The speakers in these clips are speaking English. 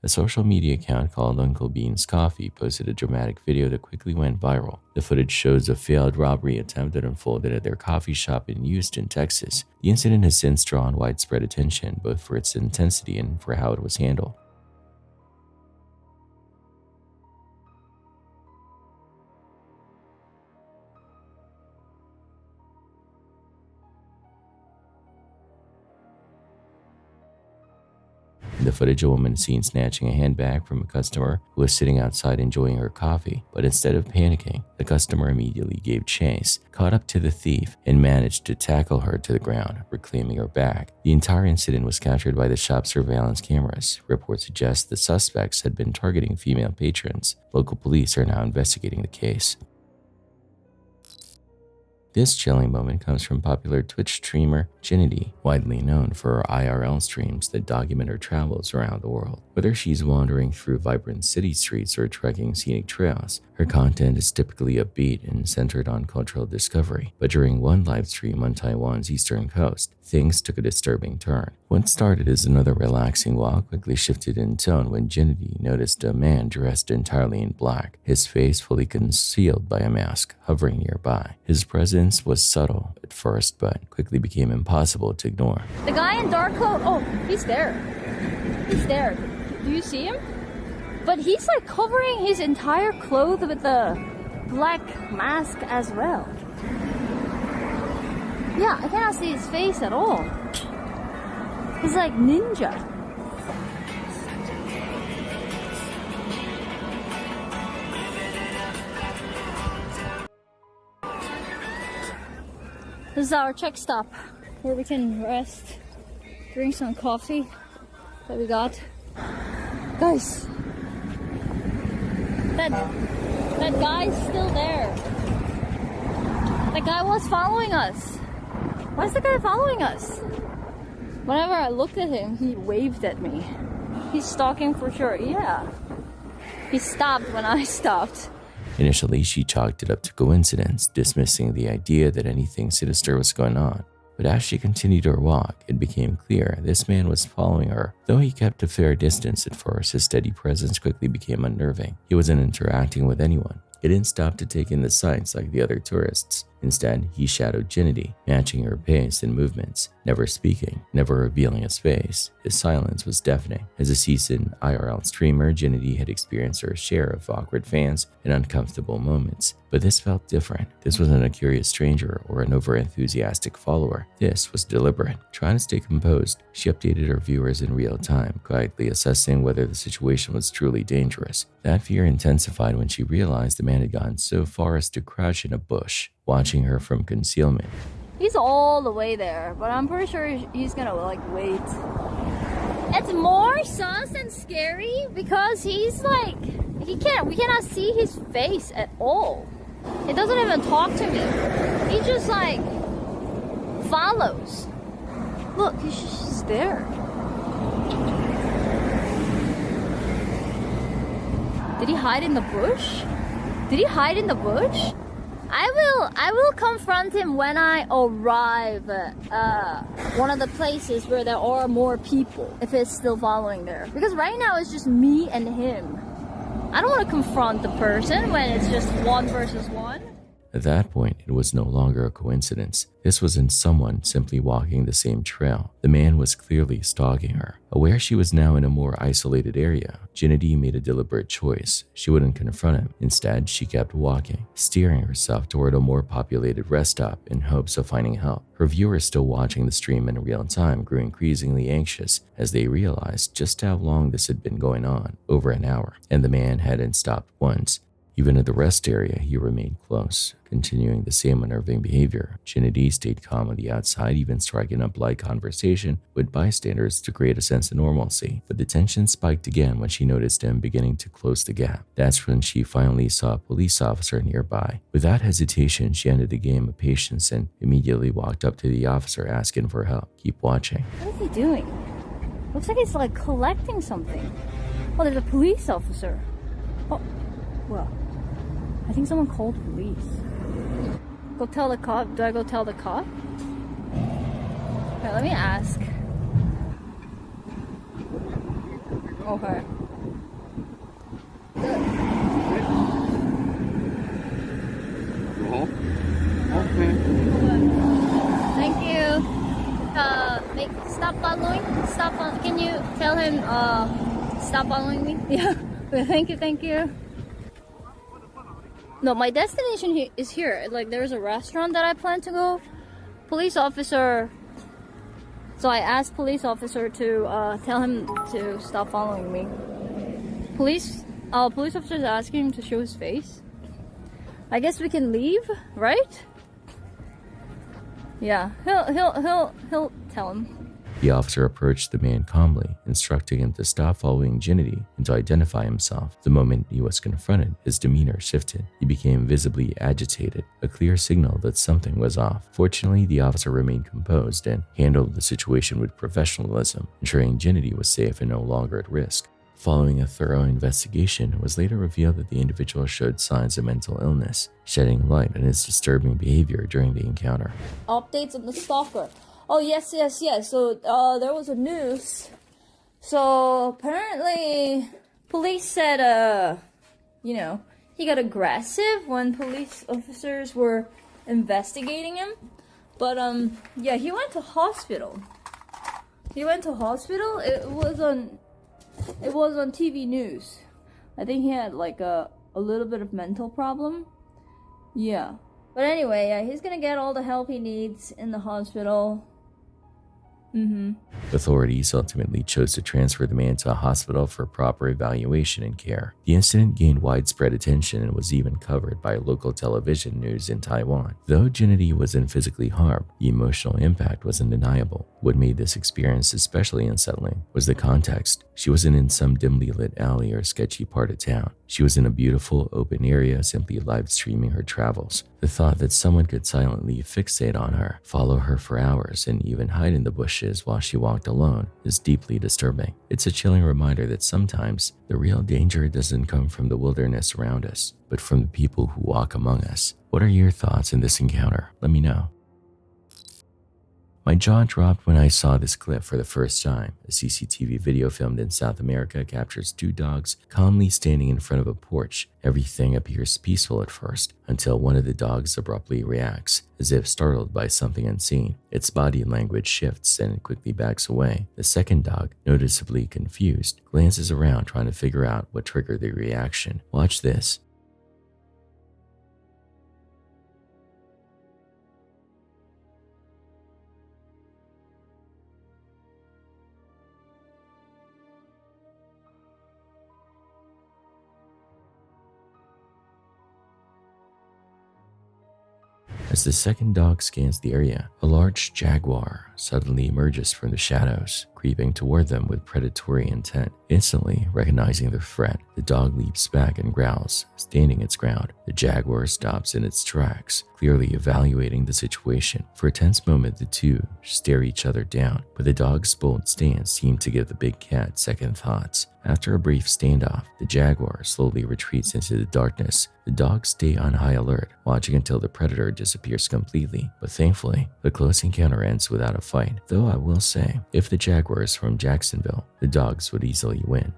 A social media account called Uncle Bean's Coffee posted a dramatic video that quickly went viral. The footage shows a failed robbery attempt that unfolded at their coffee shop in Houston, Texas. The incident has since drawn widespread attention, both for its intensity and for how it was handled. In the footage, a woman is seen snatching a handbag from a customer who was sitting outside enjoying her coffee, but instead of panicking, the customer immediately gave chase, caught up to the thief, and managed to tackle her to the ground, reclaiming her bag. The entire incident was captured by the shop's surveillance cameras. Reports suggest the suspects had been targeting female patrons. Local police are now investigating the case. This chilling moment comes from popular Twitch streamer Ginity, widely known for her IRL streams that document her travels around the world. Whether she's wandering through vibrant city streets or trekking scenic trails, her content is typically upbeat and centered on cultural discovery. But during one live stream on Taiwan's eastern coast, things took a disturbing turn. What started as another relaxing walk quickly shifted in tone when Ginity noticed a man dressed entirely in black, his face fully concealed by a mask, hovering nearby. His presence was subtle at first, but quickly became impossible to ignore. The guy in dark coat, oh, he's there. He's there. Do you see him? But he's like covering his entire clothes with the black mask as well. Yeah, I cannot see his face at all. He's like ninja. This is our check stop where we can rest, drink some coffee that we got. Guys, that guy's still there. That guy was following us. Why is the guy following us? Whenever I looked at him, he waved at me. He's stalking for sure. Yeah. He stopped when I stopped. Initially, she chalked it up to coincidence, dismissing the idea that anything sinister was going on. But as she continued her walk, it became clear this man was following her. Though he kept a fair distance at first, his steady presence quickly became unnerving. He wasn't interacting with anyone. He didn't stop to take in the sights like the other tourists. Instead, he shadowed Ginity, matching her pace and movements, never speaking, never revealing his face. His silence was deafening. As a seasoned IRL streamer, Ginity had experienced her share of awkward fans and uncomfortable moments. But this felt different. This wasn't a curious stranger or an over-enthusiastic follower. This was deliberate. Trying to stay composed, she updated her viewers in real time, quietly assessing whether the situation was truly dangerous. That fear intensified when she realized the man had gone so far as to crouch in a bush, watching her from concealment. He's all the way there, but I'm pretty sure he's gonna like wait. It's more sus and scary because he's like, we cannot see his face at all. He doesn't even talk to me. He just like follows. Look, he's just there. Did he hide in the bush? Did he hide in the bush? I will confront him when I arrive at one of the places where there are more people, if it's still following there. Because right now it's just me and him. I don't want to confront the person when it's just one versus one. At that point, it was no longer a coincidence. This wasn't someone simply walking the same trail. The man was clearly stalking her. Aware she was now in a more isolated area, Ginity made a deliberate choice. She wouldn't confront him. Instead, she kept walking, steering herself toward a more populated rest stop in hopes of finding help. Her viewers still watching the stream in real time grew increasingly anxious as they realized just how long this had been going on, over an hour, and the man hadn't stopped once. Even at the rest area, he remained close, continuing the same unnerving behavior. Ginity stayed calm on the outside, even striking up light conversation with bystanders to create a sense of normalcy. But the tension spiked again when she noticed him beginning to close the gap. That's when she finally saw a police officer nearby. Without hesitation, she ended the game of patience and immediately walked up to the officer asking for help. Keep watching. What is he doing? Looks like he's like collecting something. Oh, there's a police officer. Oh, well, I think someone called police. Go tell the cop. Do I go tell the cop? Okay, let me ask. Okay. No? Okay. Thank you. Stop following. Can you tell him stop following me? Yeah. Thank you. Thank you. No, my destination is here. Like, there's a restaurant that I plan to go. Police officer. So I asked police officer to tell him to stop following me. Police officer is asking him to show his face. I guess we can leave, right? Yeah, he'll tell him. The officer approached the man calmly, instructing him to stop following Ginity and to identify himself. The moment he was confronted, his demeanor shifted. He became visibly agitated, a clear signal that something was off. Fortunately, the officer remained composed and handled the situation with professionalism, ensuring Ginity was safe and no longer at risk. Following a thorough investigation, it was later revealed that the individual showed signs of mental illness, shedding light on his disturbing behavior during the encounter. Updates on the stalker. Oh, yes. So, there was a news. So, apparently, police said, he got aggressive when police officers were investigating him. But, yeah, he went to hospital. It was on TV news. I think he had, like, a little bit of mental problem. Yeah. But anyway, yeah, he's gonna get all the help he needs in the hospital. Authorities ultimately chose to transfer the man to a hospital for proper evaluation and care. The incident gained widespread attention and was even covered by local television news in Taiwan. Though Ginity wasn't physically harmed, the emotional impact was undeniable. What made this experience especially unsettling was the context. She wasn't in some dimly lit alley or sketchy part of town. She was in a beautiful, open area simply live streaming her travels. The thought that someone could silently fixate on her, follow her for hours, and even hide in the bushes while she walked alone is deeply disturbing. It's a chilling reminder that sometimes the real danger doesn't come from the wilderness around us, but from the people who walk among us. What are your thoughts in this encounter? Let me know. My jaw dropped when I saw this clip for the first time. A CCTV video filmed in South America captures two dogs calmly standing in front of a porch. Everything appears peaceful at first, until one of the dogs abruptly reacts, as if startled by something unseen. Its body language shifts and it quickly backs away. The second dog, noticeably confused, glances around trying to figure out what triggered the reaction. Watch this. As the second dog scans the area, a large jaguar suddenly emerges from the shadows, creeping toward them with predatory intent. Instantly recognizing the threat, the dog leaps back and growls, standing its ground. The jaguar stops in its tracks, clearly evaluating the situation. For a tense moment, the two stare each other down, but the dog's bold stance seemed to give the big cat second thoughts. After a brief standoff, the jaguar slowly retreats into the darkness. The dogs stay on high alert, watching until the predator disappears completely. But thankfully, the close encounter ends without a fight. Though I will say, if the jaguar is from Jacksonville, the dogs would easily win.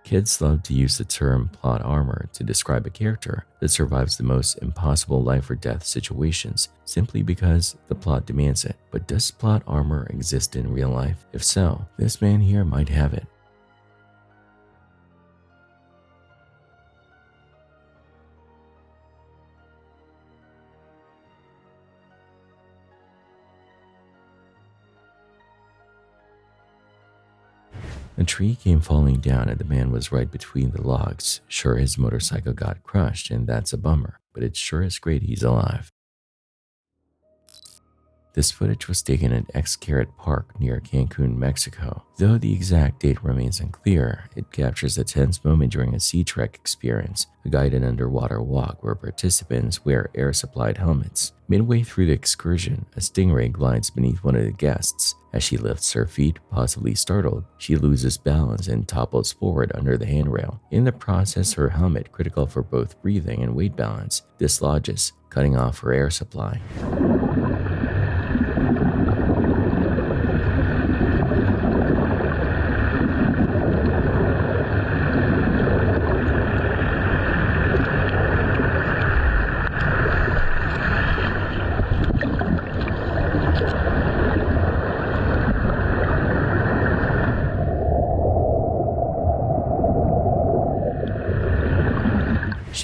Kids love to use the term plot armor to describe a character that survives the most impossible life or death situations simply because the plot demands it. But does plot armor exist in real life? If so, this man here might have it. A tree came falling down and the man was right between the logs. Sure, his motorcycle got crushed and that's a bummer, but it sure is great he's alive. This footage was taken at Xcaret Park near Cancun, Mexico. Though the exact date remains unclear, it captures a tense moment during a sea trek experience, a guided underwater walk where participants wear air-supplied helmets. Midway through the excursion, a stingray glides beneath one of the guests. As she lifts her feet, possibly startled, she loses balance and topples forward under the handrail. In the process, her helmet, critical for both breathing and weight balance, dislodges, cutting off her air supply.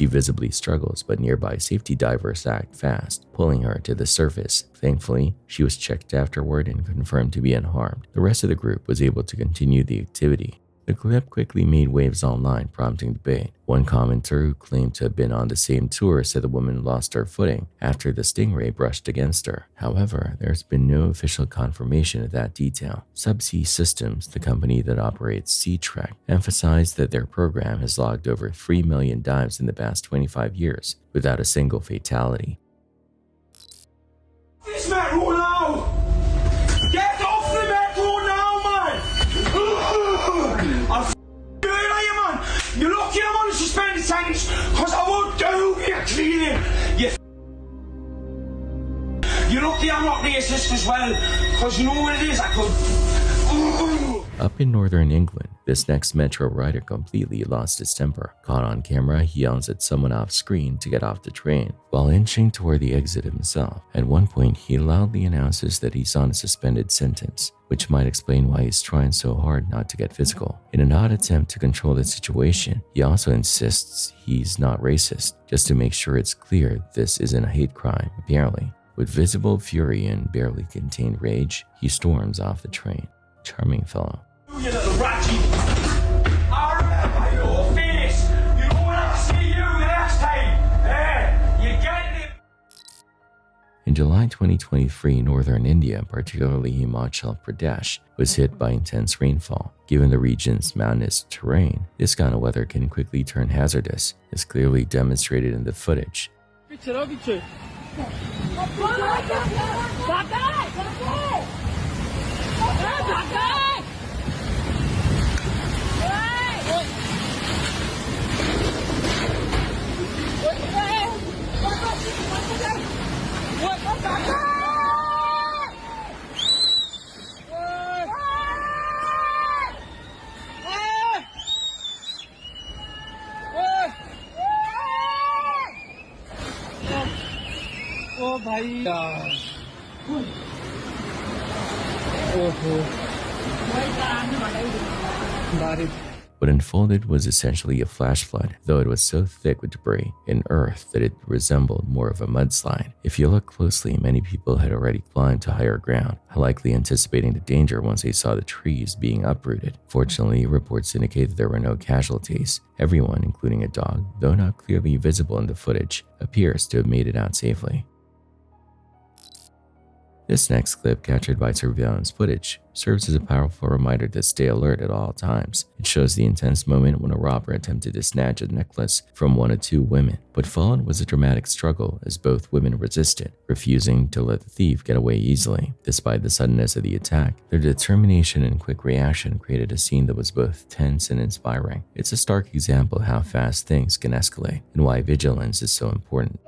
She visibly struggles, but nearby safety divers act fast, pulling her to the surface. Thankfully, she was checked afterward and confirmed to be unharmed. The rest of the group was able to continue the activity. The clip quickly made waves online, prompting debate. One commenter who claimed to have been on the same tour said the woman lost her footing after the stingray brushed against her. However, there's been no official confirmation of that detail. Subsea Systems, the company that operates Sea Trek, emphasized that their program has logged over 3 million dives in the past 25 years without a single fatality. This metal now! Get off the metal now, man! I'll you later, man! You're lucky I'm on the suspended sentence, cause I won't do your cleaning! You're lucky I'm not the assist as well, cause you know what it is, I could... Up in northern England, this next metro rider completely lost his temper. Caught on camera, he yells at someone off screen to get off the train, while inching toward the exit himself. At one point, he loudly announces that he's on a suspended sentence, which might explain why he's trying so hard not to get physical. In an odd attempt to control the situation, he also insists he's not racist, just to make sure it's clear this isn't a hate crime, apparently. With visible fury and barely contained rage, he storms off the train. Charming fellow. You little ratchet! I remember your face! You know when I see you the next time! You get it! In July 2023, northern India, particularly Himachal Pradesh, was hit by intense rainfall. Given the region's mountainous terrain, this kind of weather can quickly turn hazardous, as clearly demonstrated in the footage. ओ भाई यार ओहो बारिश What unfolded was essentially a flash flood, though it was so thick with debris and earth that it resembled more of a mudslide. If you look closely, many people had already climbed to higher ground, likely anticipating the danger once they saw the trees being uprooted. Fortunately, reports indicate that there were no casualties. Everyone, including a dog, though not clearly visible in the footage, appears to have made it out safely. This next clip, captured by surveillance footage, serves as a powerful reminder to stay alert at all times. It shows the intense moment when a robber attempted to snatch a necklace from one of two women. What followed was a dramatic struggle as both women resisted, refusing to let the thief get away easily. Despite the suddenness of the attack, their determination and quick reaction created a scene that was both tense and inspiring. It's a stark example of how fast things can escalate and why vigilance is so important.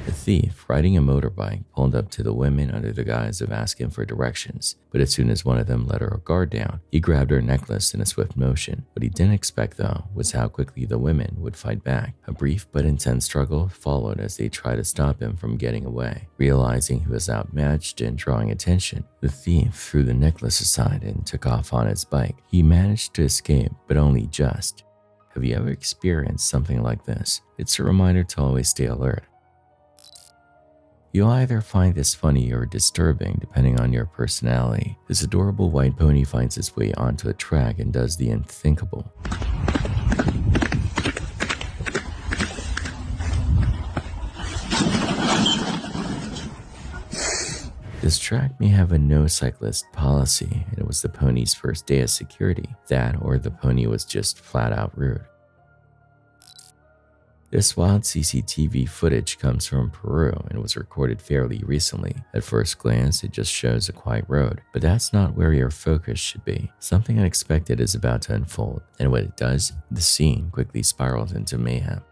The thief, riding a motorbike, pulled up to the women under the guise of asking for directions, but as soon as one of them let her guard down, he grabbed her necklace in a swift motion. What he didn't expect, though, was how quickly the women would fight back. A brief but intense struggle followed as they tried to stop him from getting away. Realizing he was outmatched and drawing attention, the thief threw the necklace aside and took off on his bike. He managed to escape, but only just. Have you ever experienced something like this? It's a reminder to always stay alert. You'll either find this funny or disturbing depending on your personality. This adorable white pony finds its way onto a track and does the unthinkable. This track may have a no cyclist policy, and it was the pony's first day of security. That, or the pony was just flat out rude. This wild CCTV footage comes from Peru and was recorded fairly recently. At first glance, it just shows a quiet road, but that's not where your focus should be. Something unexpected is about to unfold, and when it does, the scene quickly spirals into mayhem.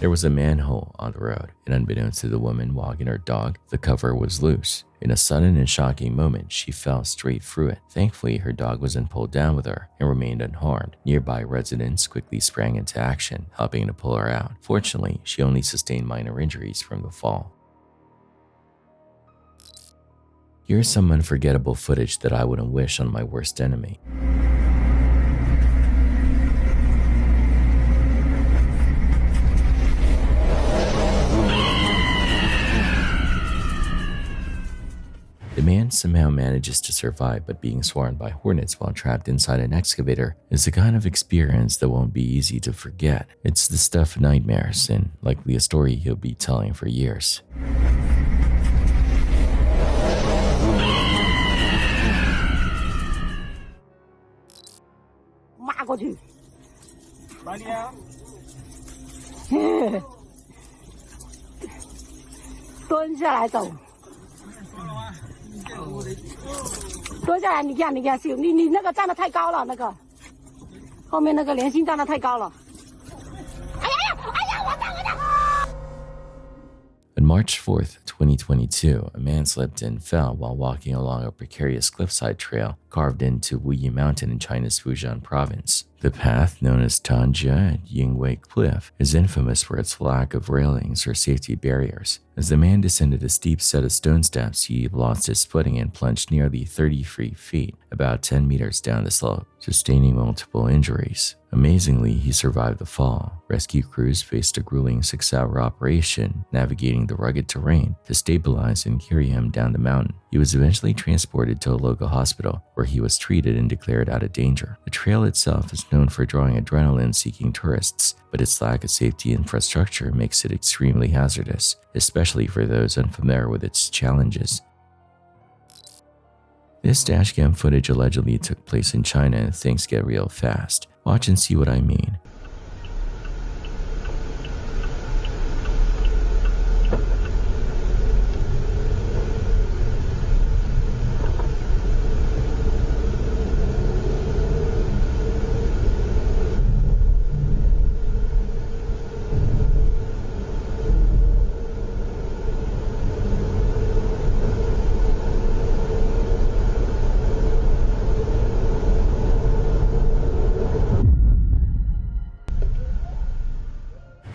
There was a manhole on the road, and unbeknownst to the woman walking her dog, the cover was loose. In a sudden and shocking moment, she fell straight through it. Thankfully, her dog wasn't pulled down with her and remained unharmed. Nearby residents quickly sprang into action, helping to pull her out. Fortunately, she only sustained minor injuries from the fall. Here's some unforgettable footage that I wouldn't wish on my worst enemy. The man somehow manages to survive, but being swarmed by hornets while trapped inside an excavator is the kind of experience that won't be easy to forget. It's the stuff of nightmares and likely a story he'll be telling for years. On March 4th, 2022, a man slipped and fell while walking along a precarious cliffside trail carved into MYUU Mountain in China's Fujian province. The path, known as Tanjia Yingwei Cliff, is infamous for its lack of railings or safety barriers. As the man descended a steep set of stone steps, he lost his footing and plunged nearly 33 feet, about 10 meters down the slope, sustaining multiple injuries. Amazingly, he survived the fall. Rescue crews faced a grueling 6-hour operation, navigating the rugged terrain to stabilize and carry him down the mountain. He was eventually transported to a local hospital, where he was treated and declared out of danger. The trail itself is known for drawing adrenaline-seeking tourists, but its lack of safety infrastructure makes it extremely hazardous, especially for those unfamiliar with its challenges. This dashcam footage allegedly took place in China, and things get real fast. Watch and see what I mean.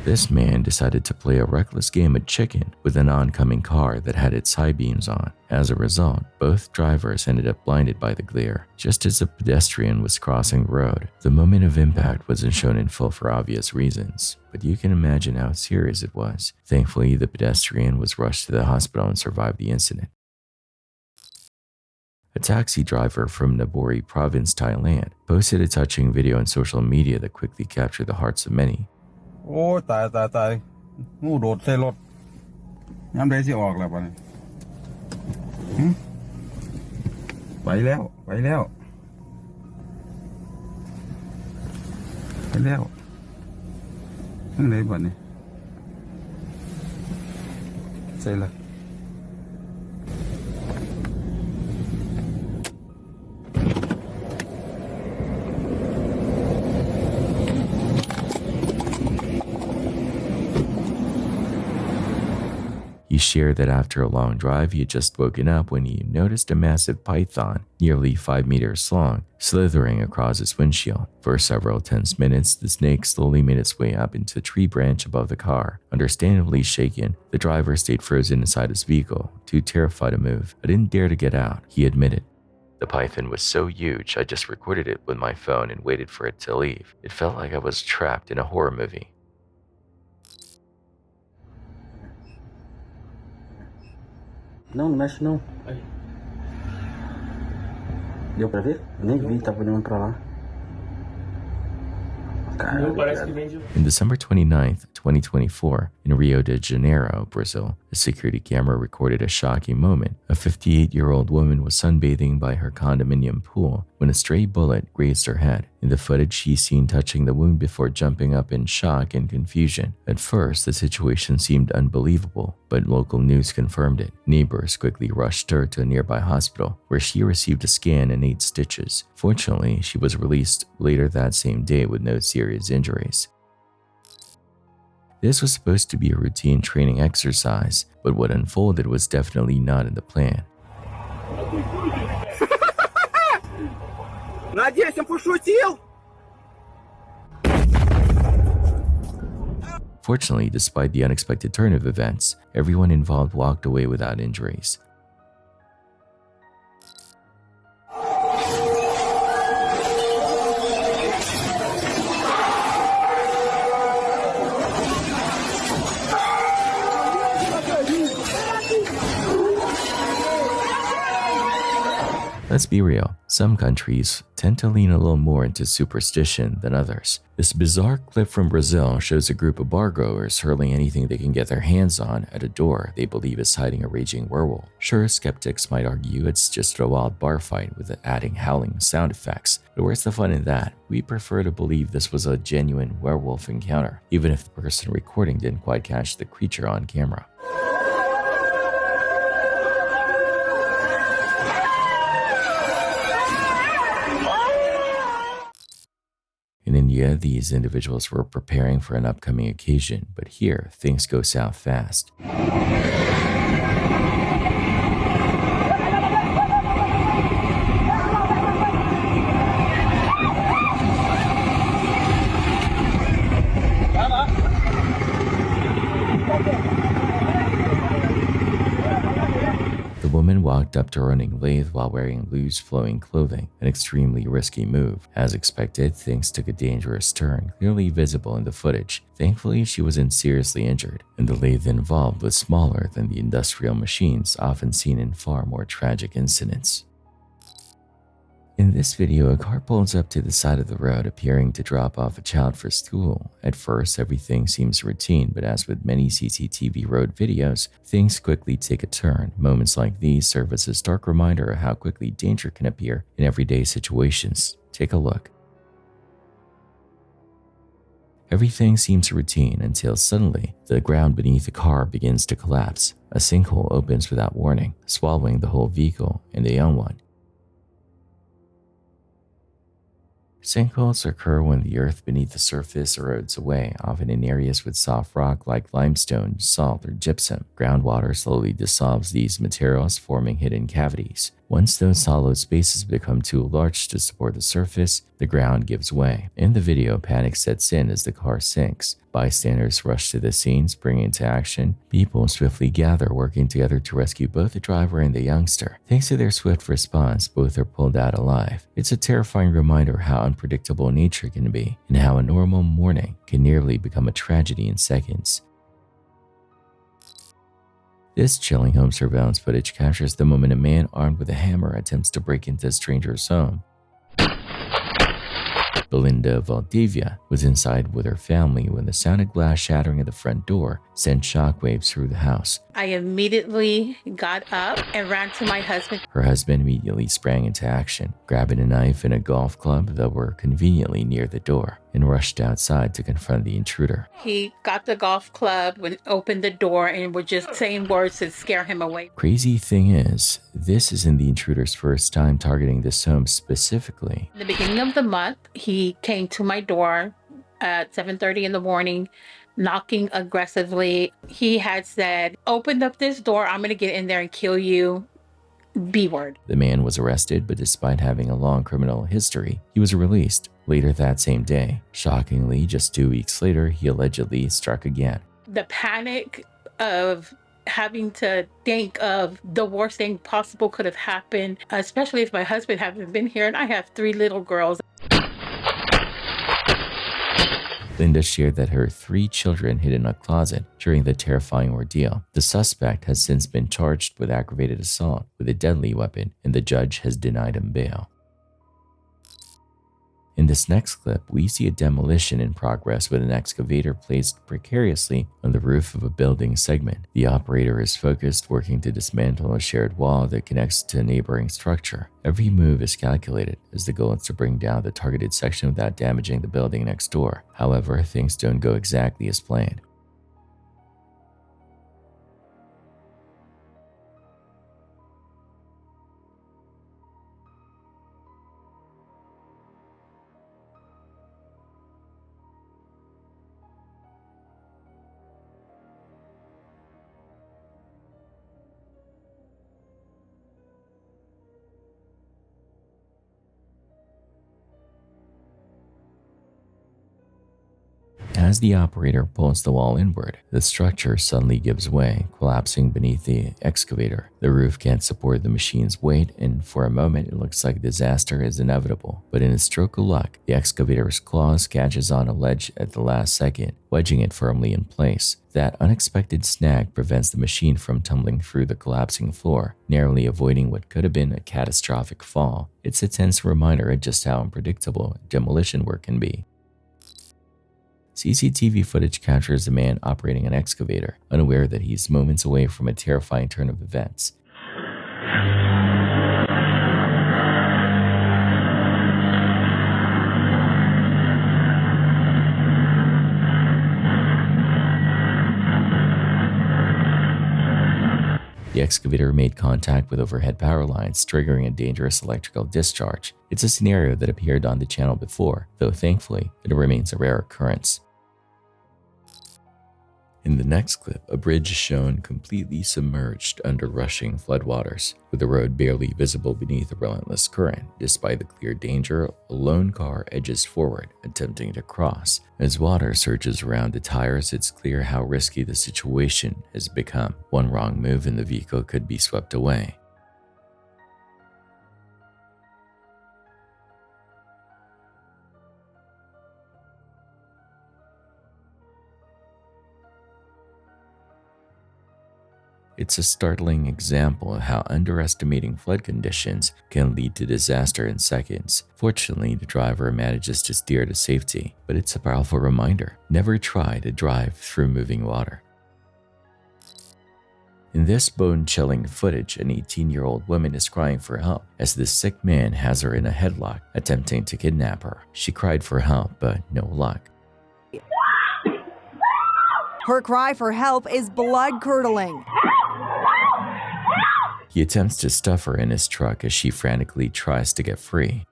This man decided to play a reckless game of chicken with an oncoming car that had its high beams on. As a result, both drivers ended up blinded by the glare, just as a pedestrian was crossing the road. The moment of impact wasn't shown in full for obvious reasons, but you can imagine how serious it was. Thankfully, the pedestrian was rushed to the hospital and survived the incident. A taxi driver from Nabori province, Thailand, posted a touching video on social media that quickly captured the hearts of many. โอ้ตายงูโดดใส่รถย้ำได้สิออกแล้วป่ะเนี่ยไปแล้วนั่นเลยป่ะเนี่ยใส่ละ He shared that after a long drive, he had just woken up when he noticed a massive python, nearly 5 meters long, slithering across his windshield. For several tense minutes, the snake slowly made its way up into a tree branch above the car. Understandably shaken, the driver stayed frozen inside his vehicle, too terrified to move. "I didn't dare to get out," he admitted. "The python was so huge, I just recorded it with my phone and waited for it to leave. It felt like I was trapped in a horror movie." Não, não mexe não. Deu pra ver? Nem vi, tava olhando pra lá. On December 29th, 2024, in Rio de Janeiro, Brazil, a security camera recorded a shocking moment. A 58-year-old woman was sunbathing by her condominium pool when a stray bullet grazed her head. In the footage, she's seen touching the wound before jumping up in shock and confusion. At first, the situation seemed unbelievable, but local news confirmed it. Neighbors quickly rushed her to a nearby hospital, where she received a scan and 8 stitches. Fortunately, she was released later that same day with no serious injuries. This was supposed to be a routine training exercise, but what unfolded was definitely not in the plan. Fortunately, despite the unexpected turn of events, everyone involved walked away without injuries. Let's be real, some countries tend to lean a little more into superstition than others. This bizarre clip from Brazil shows a group of bar-goers hurling anything they can get their hands on at a door they believe is hiding a raging werewolf. Sure, skeptics might argue it's just a wild bar fight with adding howling sound effects, but where's the fun in that? We prefer to believe this was a genuine werewolf encounter, even if the person recording didn't quite catch the creature on camera. In India, these individuals were preparing for an upcoming occasion, but here, things go south fast. The woman walked up to a running lathe while wearing loose flowing clothing, an extremely risky move. As expected, things took a dangerous turn, clearly visible in the footage. Thankfully, she wasn't seriously injured, and the lathe involved was smaller than the industrial machines often seen in far more tragic incidents. In this video, a car pulls up to the side of the road, appearing to drop off a child for school. At first, everything seems routine, but as with many CCTV road videos, things quickly take a turn. Moments like these serve as a stark reminder of how quickly danger can appear in everyday situations. Take a look. Everything seems routine until suddenly, the ground beneath the car begins to collapse. A sinkhole opens without warning, swallowing the whole vehicle and the young one. Sinkholes occur when the earth beneath the surface erodes away, often in areas with soft rock like limestone, salt, or gypsum. Groundwater slowly dissolves these materials, forming hidden cavities. Once those hollow spaces become too large to support the surface, the ground gives way. In the video, panic sets in as the car sinks. Bystanders rush to the scene, springing into action. People swiftly gather, working together to rescue both the driver and the youngster. Thanks to their swift response, both are pulled out alive. It's a terrifying reminder how unpredictable nature can be, and how a normal morning can nearly become a tragedy in seconds. This chilling home surveillance footage captures the moment a man armed with a hammer attempts to break into a stranger's home. Belinda Valdivia was inside with her family when the sound of glass shattering at the front door sent shockwaves through the house. I immediately got up and ran to my husband. Her husband immediately sprang into action, grabbing a knife and a golf club that were conveniently near the door, and rushed outside to confront the intruder. He got the golf club and opened the door and were just saying words to scare him away. Crazy thing is, this isn't the intruder's first time targeting this home specifically. In the beginning of the month, he came to my door at 7:30 in the morning, knocking aggressively. He had said, "Open up this door, I'm going to get in there and kill you. B-word." The man was arrested, but despite having a long criminal history, he was released later that same day. Shockingly, just 2 weeks later, he allegedly struck again. The panic of having to think of the worst thing possible could have happened, especially if my husband hadn't been here, and I have 3 little girls. Linda shared that her 3 children hid in a closet during the terrifying ordeal. The suspect has since been charged with aggravated assault with a deadly weapon, and the judge has denied him bail. In this next clip, we see a demolition in progress with an excavator placed precariously on the roof of a building segment. The operator is focused, working to dismantle a shared wall that connects to a neighboring structure. Every move is calculated, as the goal is to bring down the targeted section without damaging the building next door. However, things don't go exactly as planned. As the operator pulls the wall inward, the structure suddenly gives way, collapsing beneath the excavator. The roof can't support the machine's weight, and for a moment it looks like disaster is inevitable. But in a stroke of luck, the excavator's claws catches on a ledge at the last second, wedging it firmly in place. That unexpected snag prevents the machine from tumbling through the collapsing floor, narrowly avoiding what could have been a catastrophic fall. It's a tense reminder of just how unpredictable demolition work can be. CCTV footage captures a man operating an excavator, unaware that he's moments away from a terrifying turn of events. The excavator made contact with overhead power lines, triggering a dangerous electrical discharge. It's a scenario that appeared on the channel before, though thankfully, it remains a rare occurrence. In the next clip, a bridge is shown completely submerged under rushing floodwaters, with the road barely visible beneath the relentless current. Despite the clear danger, a lone car edges forward, attempting to cross. As water surges around the tires, it's clear how risky the situation has become. One wrong move and the vehicle could be swept away. It's a startling example of how underestimating flood conditions can lead to disaster in seconds. Fortunately, the driver manages to steer to safety, but it's a powerful reminder: never try to drive through moving water. In this bone-chilling footage, an 18-year-old woman is crying for help as the sick man has her in a headlock, attempting to kidnap her. She cried for help, but no luck. Her cry for help is blood-curdling. He attempts to stuff her in his truck as she frantically tries to get free.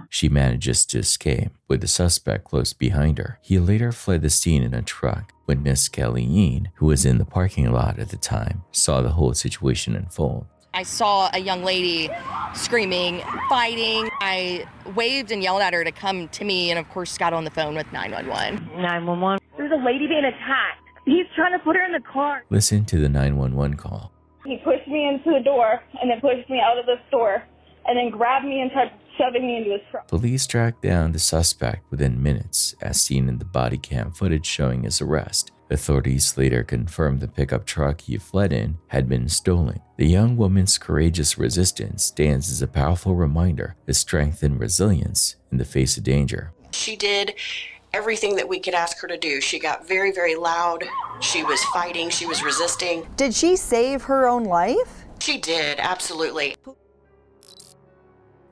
She manages to escape, with the suspect close behind her. He later fled the scene in a truck. Witness Kelly Yeen, who was in the parking lot at the time, saw the whole situation unfold. I saw a young lady screaming, fighting. I waved and yelled at her to come to me, and of course got on the phone with 911. 911. There's a lady being attacked. He's trying to put her in the car. Listen to the 911 call. He pushed me into the door and then pushed me out of the store and then grabbed me and tried shoving me into his truck. Police tracked down the suspect within minutes, as seen in the body cam footage showing his arrest. Authorities later confirmed the pickup truck he fled in had been stolen. The young woman's courageous resistance stands as a powerful reminder of strength and resilience in the face of danger. She did everything that we could ask her to do. She got very, very loud. She was fighting. She was resisting. Did she save her own life? She did, absolutely.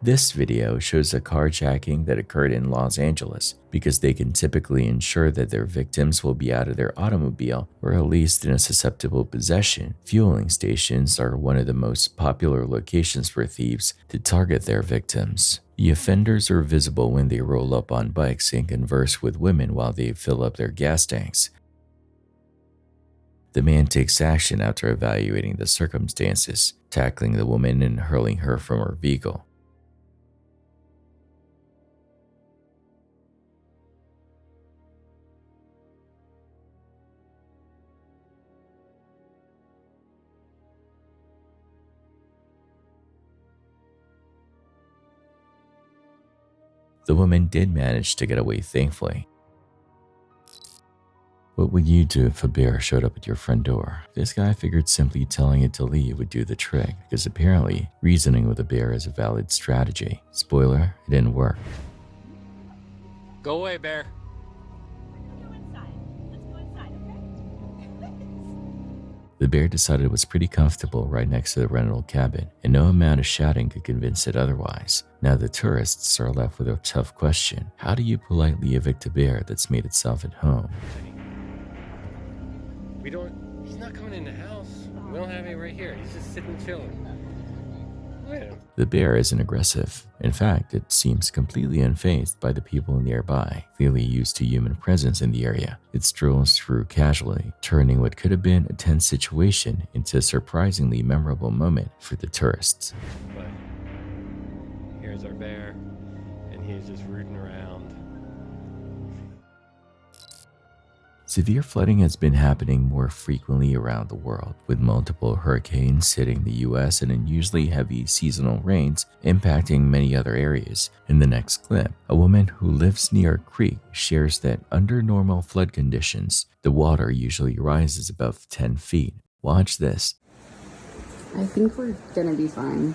This video shows a carjacking that occurred in Los Angeles because they can typically ensure that their victims will be out of their automobile or at least in a susceptible possession. Fueling stations are one of the most popular locations for thieves to target their victims. The offenders are visible when they roll up on bikes and converse with women while they fill up their gas tanks. The man takes action after evaluating the circumstances, tackling the woman and hurling her from her vehicle. The woman did manage to get away, thankfully. What would you do if a bear showed up at your front door? This guy figured simply telling it to leave would do the trick, because apparently reasoning with a bear is a valid strategy. Spoiler, it didn't work. Go away, bear. The bear decided it was pretty comfortable right next to the rental cabin, and no amount of shouting could convince it otherwise. Now the tourists are left with a tough question. How do you politely evict a bear that's made itself at home? He's not coming in the house. We don't have any right here. He's just sitting chilling. The bear isn't aggressive. In fact, it seems completely unfazed by the people nearby, clearly used to human presence in the area. It strolls through casually, turning what could have been a tense situation into a surprisingly memorable moment for the tourists. But here's our bear, and he was just rooting around. Severe flooding has been happening more frequently around the world, with multiple hurricanes hitting the US and unusually heavy seasonal rains impacting many other areas. In the next clip, a woman who lives near a creek shares that under normal flood conditions, the water usually rises above 10 feet. Watch this. I think we're gonna be fine.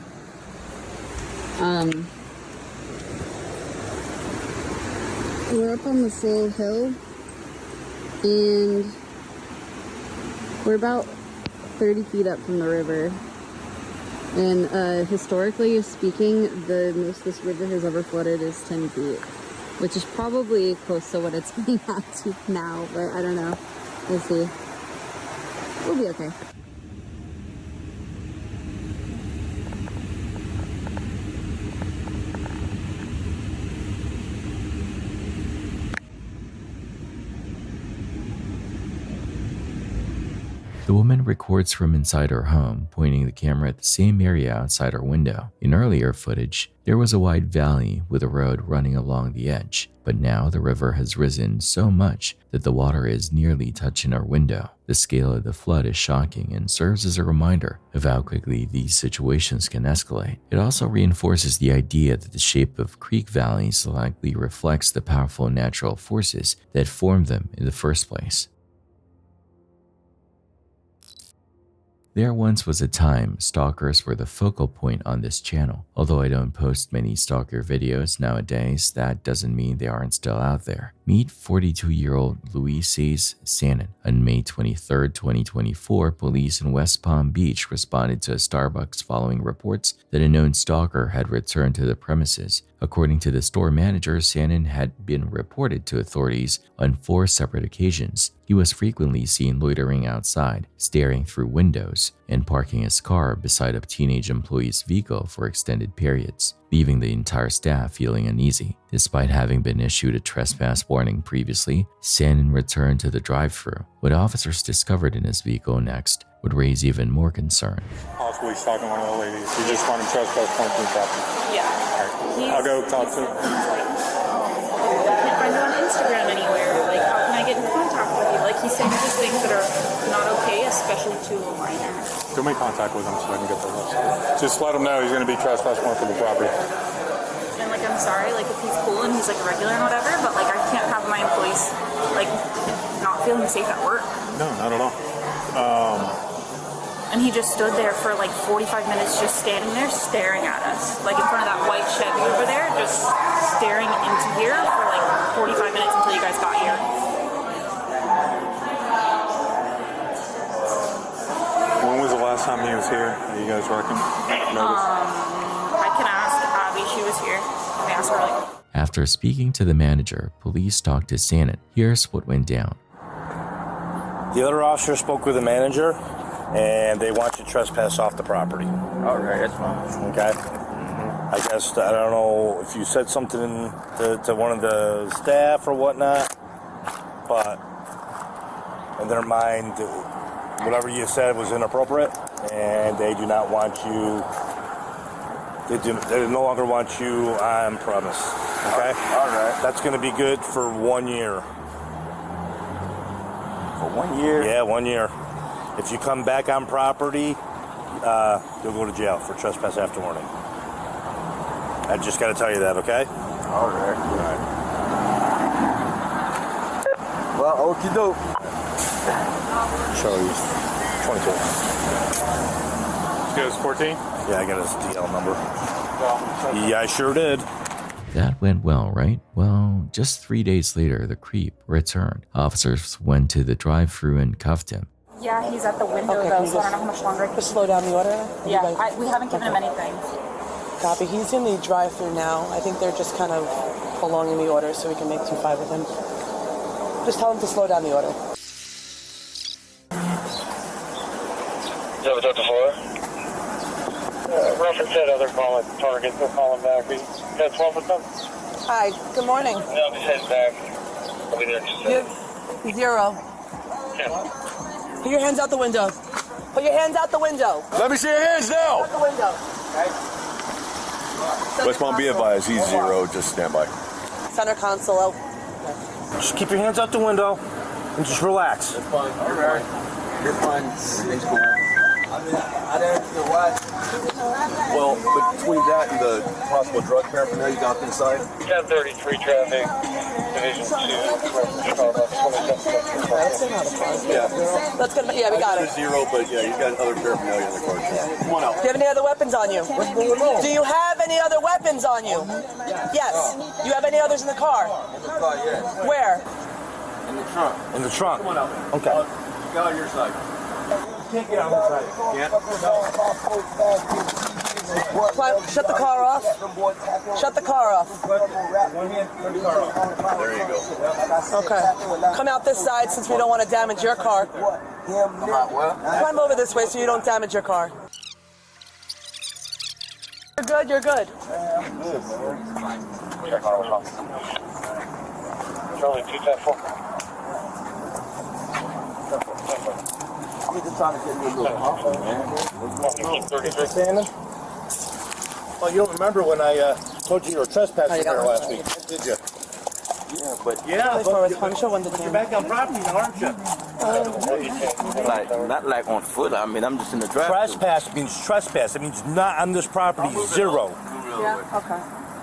We're up on this little hill, and we're about 30 feet up from the river. And historically speaking, the most this river has ever flooded is 10 feet, which is probably close to what it's getting out to now, but I don't know. We'll see. We'll be okay. The woman records from inside her home, pointing the camera at the same area outside her window. In earlier footage, there was a wide valley with a road running along the edge, but now the river has risen so much that the water is nearly touching our window. The scale of the flood is shocking and serves as a reminder of how quickly these situations can escalate. It also reinforces the idea that the shape of creek valleys likely reflects the powerful natural forces that formed them in the first place. There once was a time stalkers were the focal point on this channel. Although I don't post many stalker videos nowadays, that doesn't mean they aren't still out there. Meet 42-year-old Louise Sannon. On May 23, 2024, police in West Palm Beach responded to a Starbucks following reports that a known stalker had returned to the premises. According to the store manager, Sannon had been reported to authorities on 4 separate occasions. He was frequently seen loitering outside, staring through windows, and parking his car beside a teenage employee's vehicle for extended periods, leaving the entire staff feeling uneasy. Despite having been issued a trespass warning previously, Sannon returned to the drive-thru. What officers discovered in his vehicle next would raise even more concern. Possibly stalking one of the ladies. You just want him trespass point to the property. Yeah. I'll go talk to him. I can't find you on Instagram anywhere. Like, how can I get in contact with you? Like, he's saying just things that are not okay, especially to a minor. Go make contact with him so I can get the list. Just let him know he's going to be trespass point for the property. And, like, I'm sorry, like, if he's cool and he's, like, a regular and whatever, but, like, I can't have my employees, like, not feeling safe at work. No, not at all. And he just stood there for like 45 minutes just standing there staring at us. Like in front of that white Chevy over there, just staring into here for like 45 minutes until you guys got here. When was the last time he was here? Are you guys working? I can ask Abby, she was here. Let me ask her. After speaking to the manager, police talked to Sannon. Here's what went down. The other officer spoke with the manager, and they want you to trespass off the property. All right, that's fine. Okay? I guess, I don't know if you said something to one of the staff or whatnot, but in their mind, whatever you said was inappropriate, and they do not want you, they no longer want you on premise. Okay? All right. That's going to be good for 1 year. For 1 year? Yeah, 1 year. If you come back on property, you'll go to jail for trespass after warning. I just got to tell you that, okay? All right. Well, okie doke. Charlie's 22. You guys 14? Yeah, I got his DL number. Yeah, I sure did. That went well, right? Well, just 3 days later, the creep returned. Officers went to the drive-thru and cuffed him. Yeah, he's at the window though, so I don't know how much longer I can slow down the order? Yeah, we haven't given him anything. Copy. He's in the drive-thru now. I think they're just kind of prolonging the order so we can make 2-5 with him. Just tell him to slow down the order. You have a Delta 4? Reference said other calling targets. They're calling back. We got 12 with them? Hi, good morning. No, I'm just heading back. I'll be there in just a second. 0. Yeah. Put your hands out the window. Put your hands out the window. Let me see your hands now. Out the window. Westbound, be advised, he's 0, just stand by. Center console out. Just keep your hands out the window and just relax. That's fine. You're right. You're fine. Everything's cool. I don't understand why. Well, between that and the possible drug paraphernalia you got inside. 1033 traffic, Division 2, Starbucks. Yeah. That's good. Yeah, we got it. 0, but yeah, he's got other paraphernalia in the car. Come on out. Do you have any other weapons on you? What's going on? Do you have any other weapons on you? Yes. Do you have any others in the car? In the car, yeah. Where? In the trunk. In the trunk. Come on out. Okay. Get on your side. Can't get on this side. Shut the car off. Shut the car off. There you go. Okay. Come out this side since we don't want to damage your car. Climb over this way so you don't damage your car. You're good, you're good. Charlie 210-4. We're just trying to get you a little awful, man. Mr. Sandman? Oh, you don't remember when I told you were trespassing there last week, did you? Yeah, but you're back on property now, aren't you? not like on foot. I mean, I'm just in the drive. Trespass means trespass. It means not on this property, 0. Yeah, okay.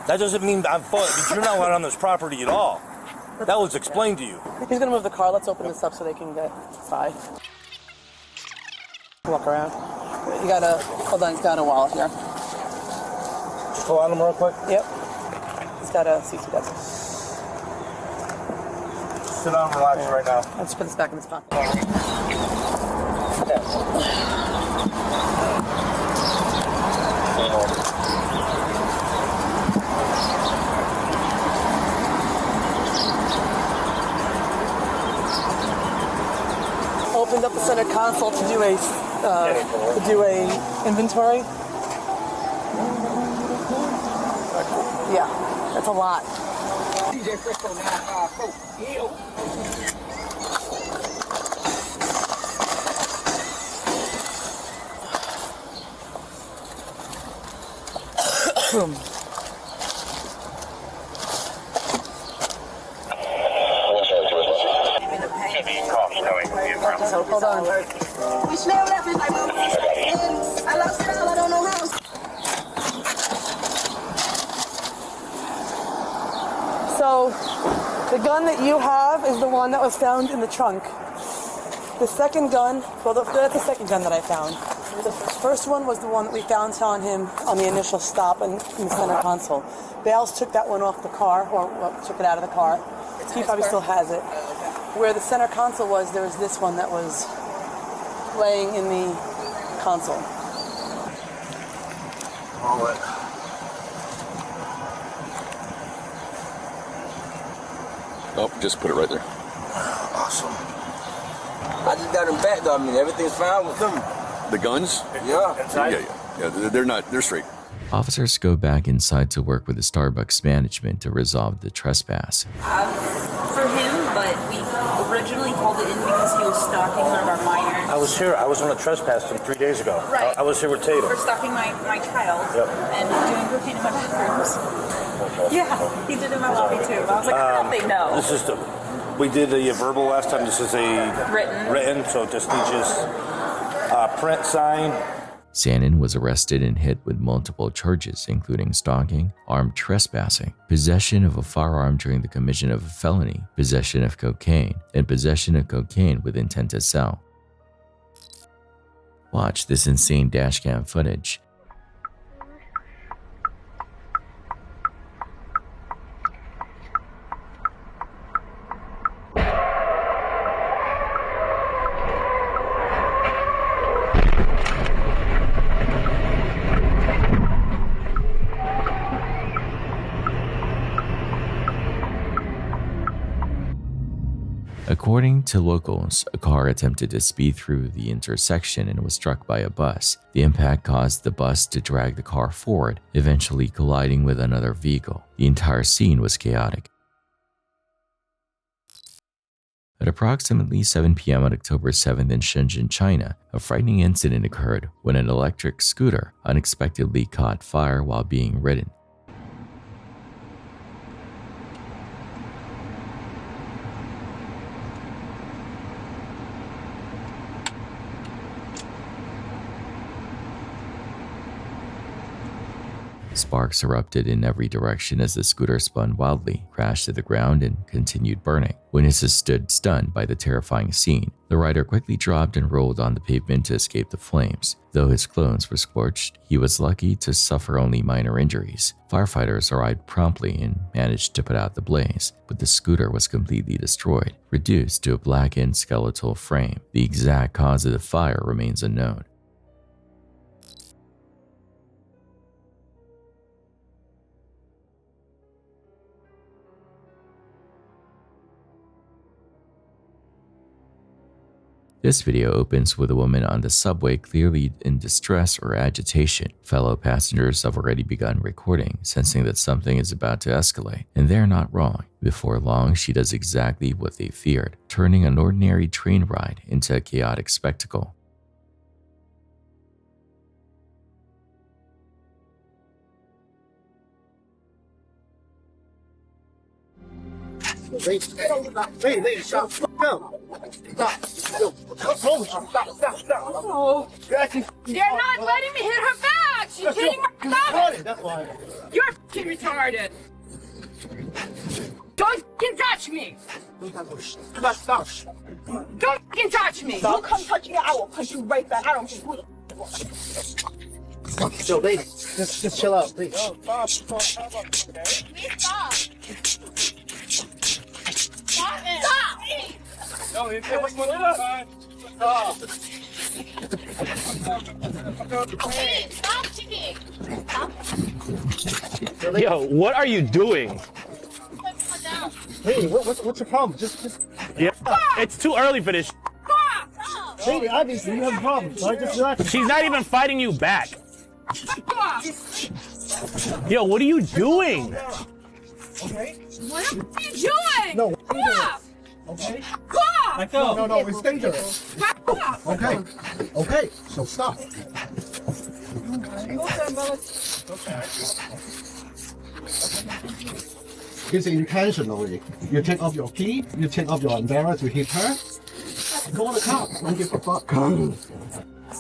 That doesn't mean on foot. It means you're not on this property at all. That was explained to you. He's gonna move the car. Let's open this up so they can get inside. Walk around. You gotta, hold on, he's got a wallet here. Just pull on him real quick. Yep. He's got a CCW. Sit down and relax right now. Let's put this back in his pocket. Opened up the center console to do a inventory. Yeah, that's a lot. So hold on. We smelled everything. I lost it all. I don't know how. So the gun that you have is the one that was found in the trunk. The second gun, well, that's the second gun that I found. The first one was the one that we found on him on the initial stop in the center console. Bales took that one off the car, or took it out of the car. He probably still has it. Where the center console was, there was this one that was laying in the console. All right. Oh, just put it right there. Awesome. I just got them back though. I mean, everything's fine with them. The guns? Yeah. Yeah, they're straight. Officers go back inside to work with the Starbucks management to resolve the trespass. For him, but we originally called it in because he was stalking one of our minors. I was here. I was on a trespass 3 days ago. Right. I was here with Tatum. For stalking my child. Yep. And doing cocaine in my bathrooms. Yeah, he did it in my lobby too. I was like, I don't think no. This is we did a verbal last time. This is a written, so it just needs just print sign. Sandin was arrested and hit with multiple charges, including stalking, armed trespassing, possession of a firearm during the commission of a felony, possession of cocaine, and possession of cocaine with intent to sell. Watch this insane dashcam footage. According to locals, a car attempted to speed through the intersection and was struck by a bus. The impact caused the bus to drag the car forward, eventually colliding with another vehicle. The entire scene was chaotic. At approximately 7 p.m. on October 7th in Shenzhen, China, a frightening incident occurred when an electric scooter unexpectedly caught fire while being ridden. Sparks erupted in every direction as the scooter spun wildly, crashed to the ground, and continued burning. Witnesses stood stunned by the terrifying scene. The rider quickly dropped and rolled on the pavement to escape the flames. Though his clothes were scorched, he was lucky to suffer only minor injuries. Firefighters arrived promptly and managed to put out the blaze, but the scooter was completely destroyed, reduced to a blackened skeletal frame. The exact cause of the fire remains unknown. This video opens with a woman on the subway clearly in distress or agitation. Fellow passengers have already begun recording, sensing that something is about to escalate, and they're not wrong. Before long, she does exactly what they feared, turning an ordinary train ride into a chaotic spectacle. Lady, shut the fuck up. Stop. What's wrong with you? Stop. Oh. They're not letting me hit her back. She's hitting my stomach. That's why. You're f***ing retarded. Don't f***ing touch me. Stop. Don't f***ing touch me. Stop. You come touch me, I will punch you right back. I don't care who the Yo, lady, just chill out, please. Stop. Stop. No, Stop. Yo, what are you doing? Lady, what's your problem? Just. Yeah, it's too early for this. Lady, obviously you have a problem, so I just relax. She's not even fighting you back. Yo, what are you doing? Okay. What are you doing? No, what are you doing? Okay. No, it's dangerous. Okay, so stop. It's intentionally. You take off your key, you take off your umbrella to hit her. Call the cops. Don't give a fuck.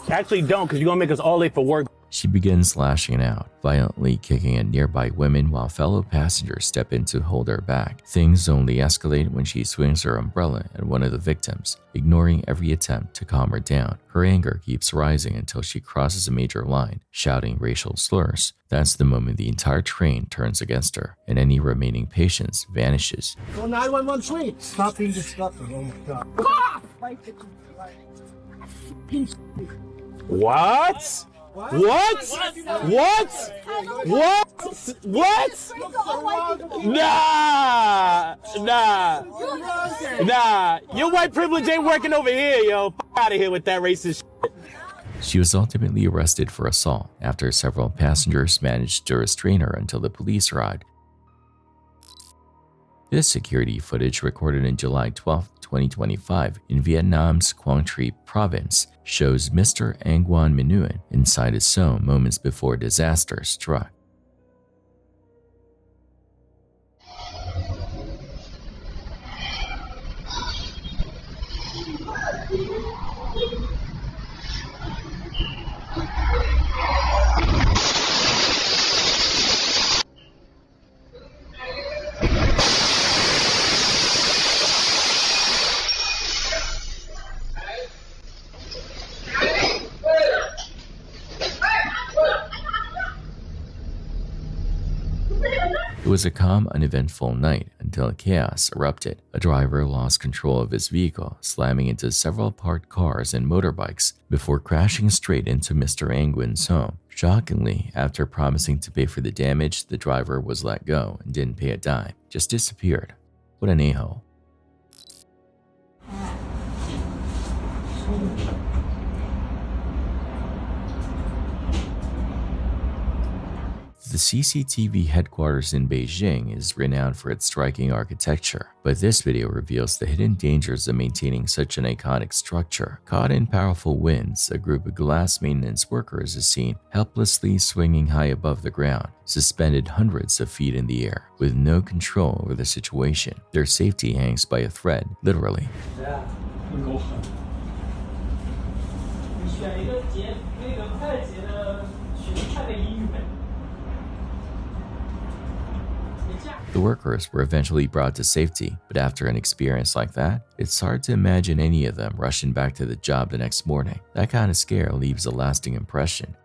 Actually, don't, because you're going to make us all late for work. She begins lashing out, violently kicking at nearby women while fellow passengers step in to hold her back. Things only escalate when she swings her umbrella at one of the victims, ignoring every attempt to calm her down. Her anger keeps rising until she crosses a major line, shouting racial slurs. That's the moment the entire train turns against her, and any remaining patience vanishes. Go 911 suite. Stop being disruptive. Oh my god. What? Nah. Your white privilege ain't working over here, yo. F out of here with that racist shit. She was ultimately arrested for assault after several passengers managed to restrain her until the police arrived. This security footage, recorded on July 12, 2025 in Vietnam's Quang Tri province, shows Mr. Nguyen Minh inside his home moments before disaster struck. It was a calm, uneventful night until chaos erupted. A driver lost control of his vehicle, slamming into several parked cars and motorbikes before crashing straight into Mr. Nguyen's home. Shockingly, after promising to pay for the damage, the driver was let go and didn't pay a dime, just disappeared. What an a-hole. The The CCTV headquarters in Beijing is renowned for its striking architecture, but this video reveals the hidden dangers of maintaining such an iconic structure. Caught in powerful winds, a group of glass maintenance workers is seen helplessly swinging high above the ground, suspended hundreds of feet in the air, with no control over the situation. Their safety hangs by a thread, literally. The workers were eventually brought to safety, but after an experience like that, it's hard to imagine any of them rushing back to the job the next morning. That kind of scare leaves a lasting impression.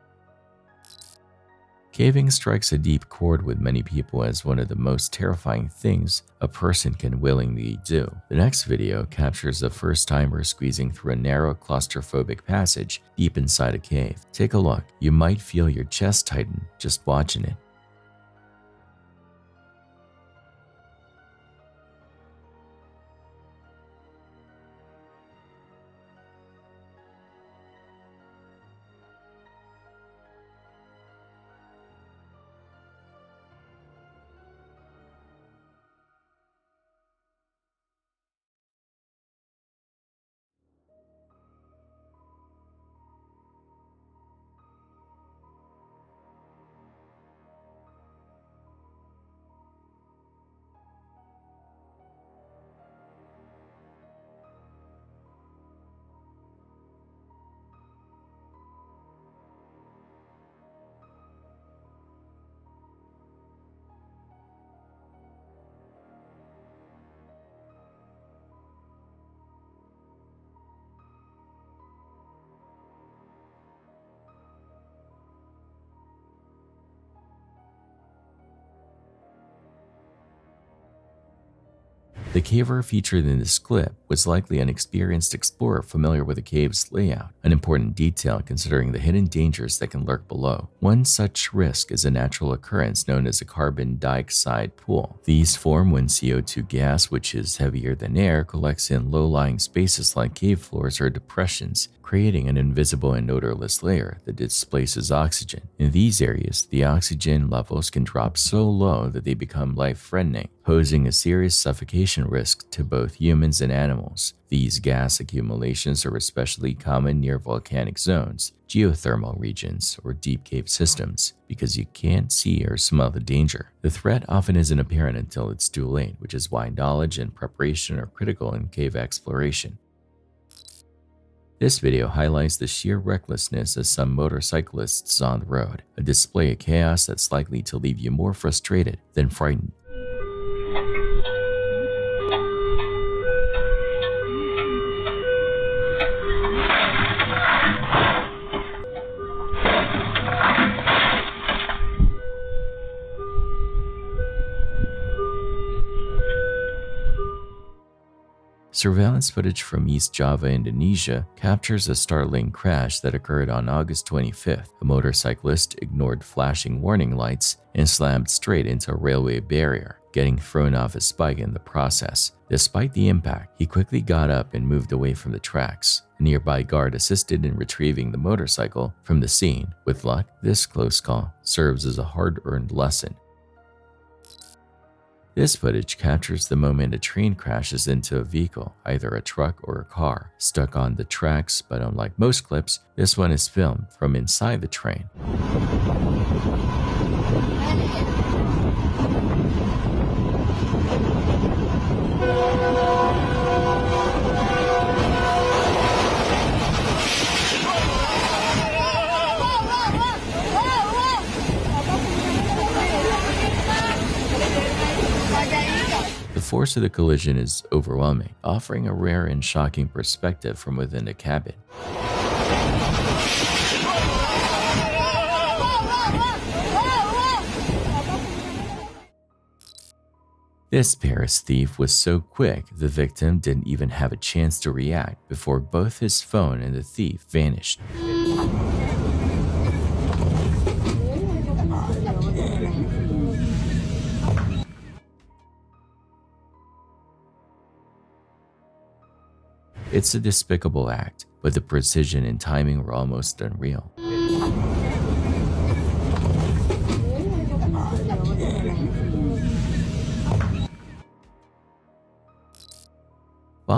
Caving strikes a deep chord with many people as one of the most terrifying things a person can willingly do. The next video captures a first-timer squeezing through a narrow claustrophobic passage deep inside a cave. Take a look. You might feel your chest tighten just watching it. The caver featured in this clip was likely an experienced explorer familiar with the cave's layout, an important detail considering the hidden dangers that can lurk below. One such risk is a natural occurrence known as a carbon dioxide pool. These form when CO2 gas, which is heavier than air, collects in low-lying spaces like cave floors or depressions, creating an invisible and odorless layer that displaces oxygen. In these areas, the oxygen levels can drop so low that they become life-threatening, posing a serious suffocation risk to both humans and animals. These gas accumulations are especially common near volcanic zones, geothermal regions, or deep cave systems, because you can't see or smell the danger. The threat often isn't apparent until it's too late, which is why knowledge and preparation are critical in cave exploration. This video highlights the sheer recklessness of some motorcyclists on the road, a display of chaos that's likely to leave you more frustrated than frightened. Surveillance footage from East Java, Indonesia captures a startling crash that occurred on August 25th. A motorcyclist ignored flashing warning lights and slammed straight into a railway barrier, getting thrown off his bike in the process. Despite the impact, he quickly got up and moved away from the tracks. A nearby guard assisted in retrieving the motorcycle from the scene. With luck, this close call serves as a hard-earned lesson. This footage captures the moment a train crashes into a vehicle, either a truck or a car, stuck on the tracks, but unlike most clips, this one is filmed from inside the train. The force of the collision is overwhelming, offering a rare and shocking perspective from within the cabin. This Paris thief was so quick, the victim didn't even have a chance to react before both his phone and the thief vanished. It's a despicable act, but the precision and timing were almost unreal.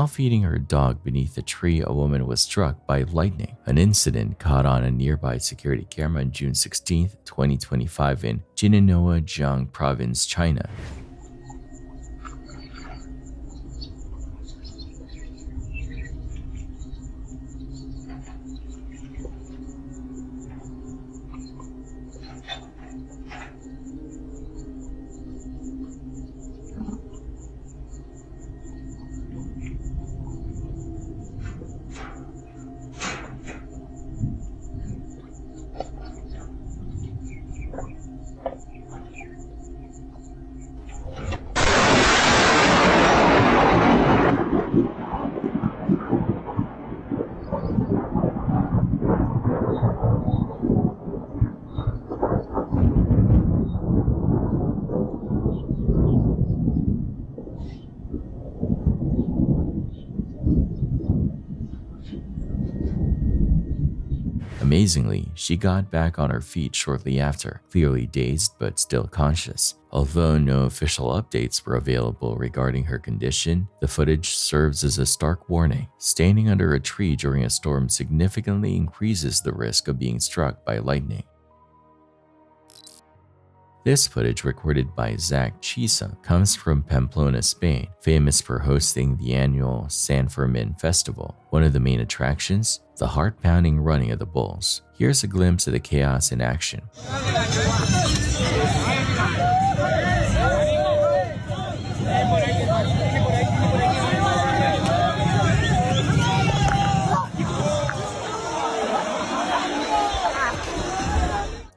While feeding her dog beneath a tree, a woman was struck by lightning, an incident caught on a nearby security camera on June 16, 2025 in Jinan Province, China. Amazingly, she got back on her feet shortly after, clearly dazed but still conscious. Although no official updates were available regarding her condition, the footage serves as a stark warning. Standing under a tree during a storm significantly increases the risk of being struck by lightning. This footage, recorded by Zach Chisa, comes from Pamplona, Spain, famous for hosting the annual San Fermin Festival. One of the main attractions, the heart-pounding running of the bulls. Here's a glimpse of the chaos in action.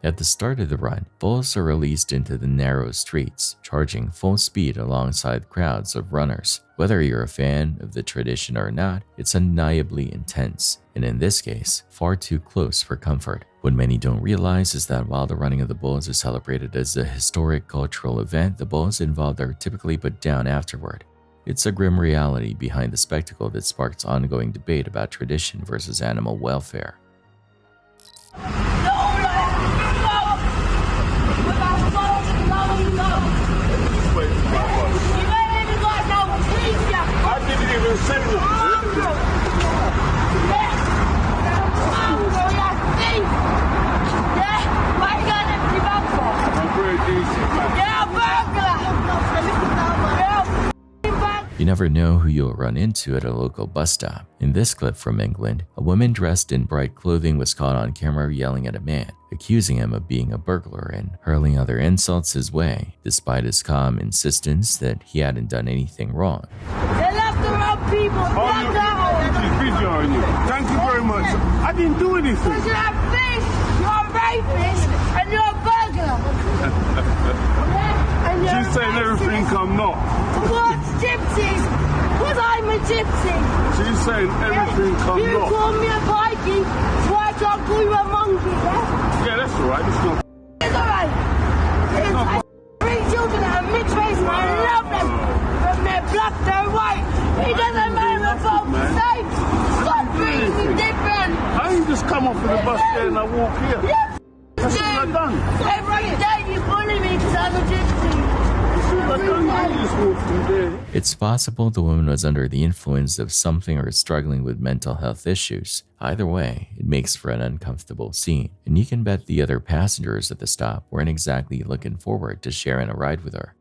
At the start of the run, bulls are released into the narrow streets, charging full speed alongside crowds of runners. Whether you're a fan of the tradition or not, it's undeniably intense, and in this case, far too close for comfort. What many don't realize is that while the running of the bulls is celebrated as a historic cultural event, the bulls involved are typically put down afterward. It's a grim reality behind the spectacle that sparks ongoing debate about tradition versus animal welfare. You never know who you'll run into at a local bus stop. In this clip from England, a woman dressed in bright clothing was caught on camera yelling at a man, accusing him of being a burglar and hurling other insults his way, despite his calm insistence that he hadn't done anything wrong. They left the wrong people. Thank you very much. I didn't do anything. Because you're a fish, you're a rapist, and you're a burglar. She's saying everything come north. What's gypsies? Because I'm a gypsy. She's saying everything come You north. call me a Viking, so I can't call you a monkey, yeah? Yeah, that's all right. It's no. It's alright. I bring children that are mixed race and I love them. From their black, they're white. It doesn't matter if I'm the same. Stop treating me different. I ain't just come off of the bus there and I walk here. Yeah, That's what I done. every day you bully me because I'm a gypsy. It's possible the woman was under the influence of something or struggling with mental health issues. Either way, it makes for an uncomfortable scene, and you can bet the other passengers at the stop weren't exactly looking forward to sharing a ride with her.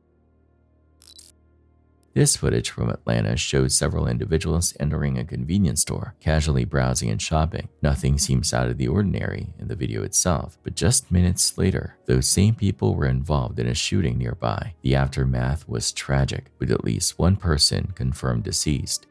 This footage from Atlanta shows several individuals entering a convenience store, casually browsing and shopping. Nothing seems out of the ordinary in the video itself, but just minutes later, those same people were involved in a shooting nearby. The aftermath was tragic, with at least one person confirmed deceased.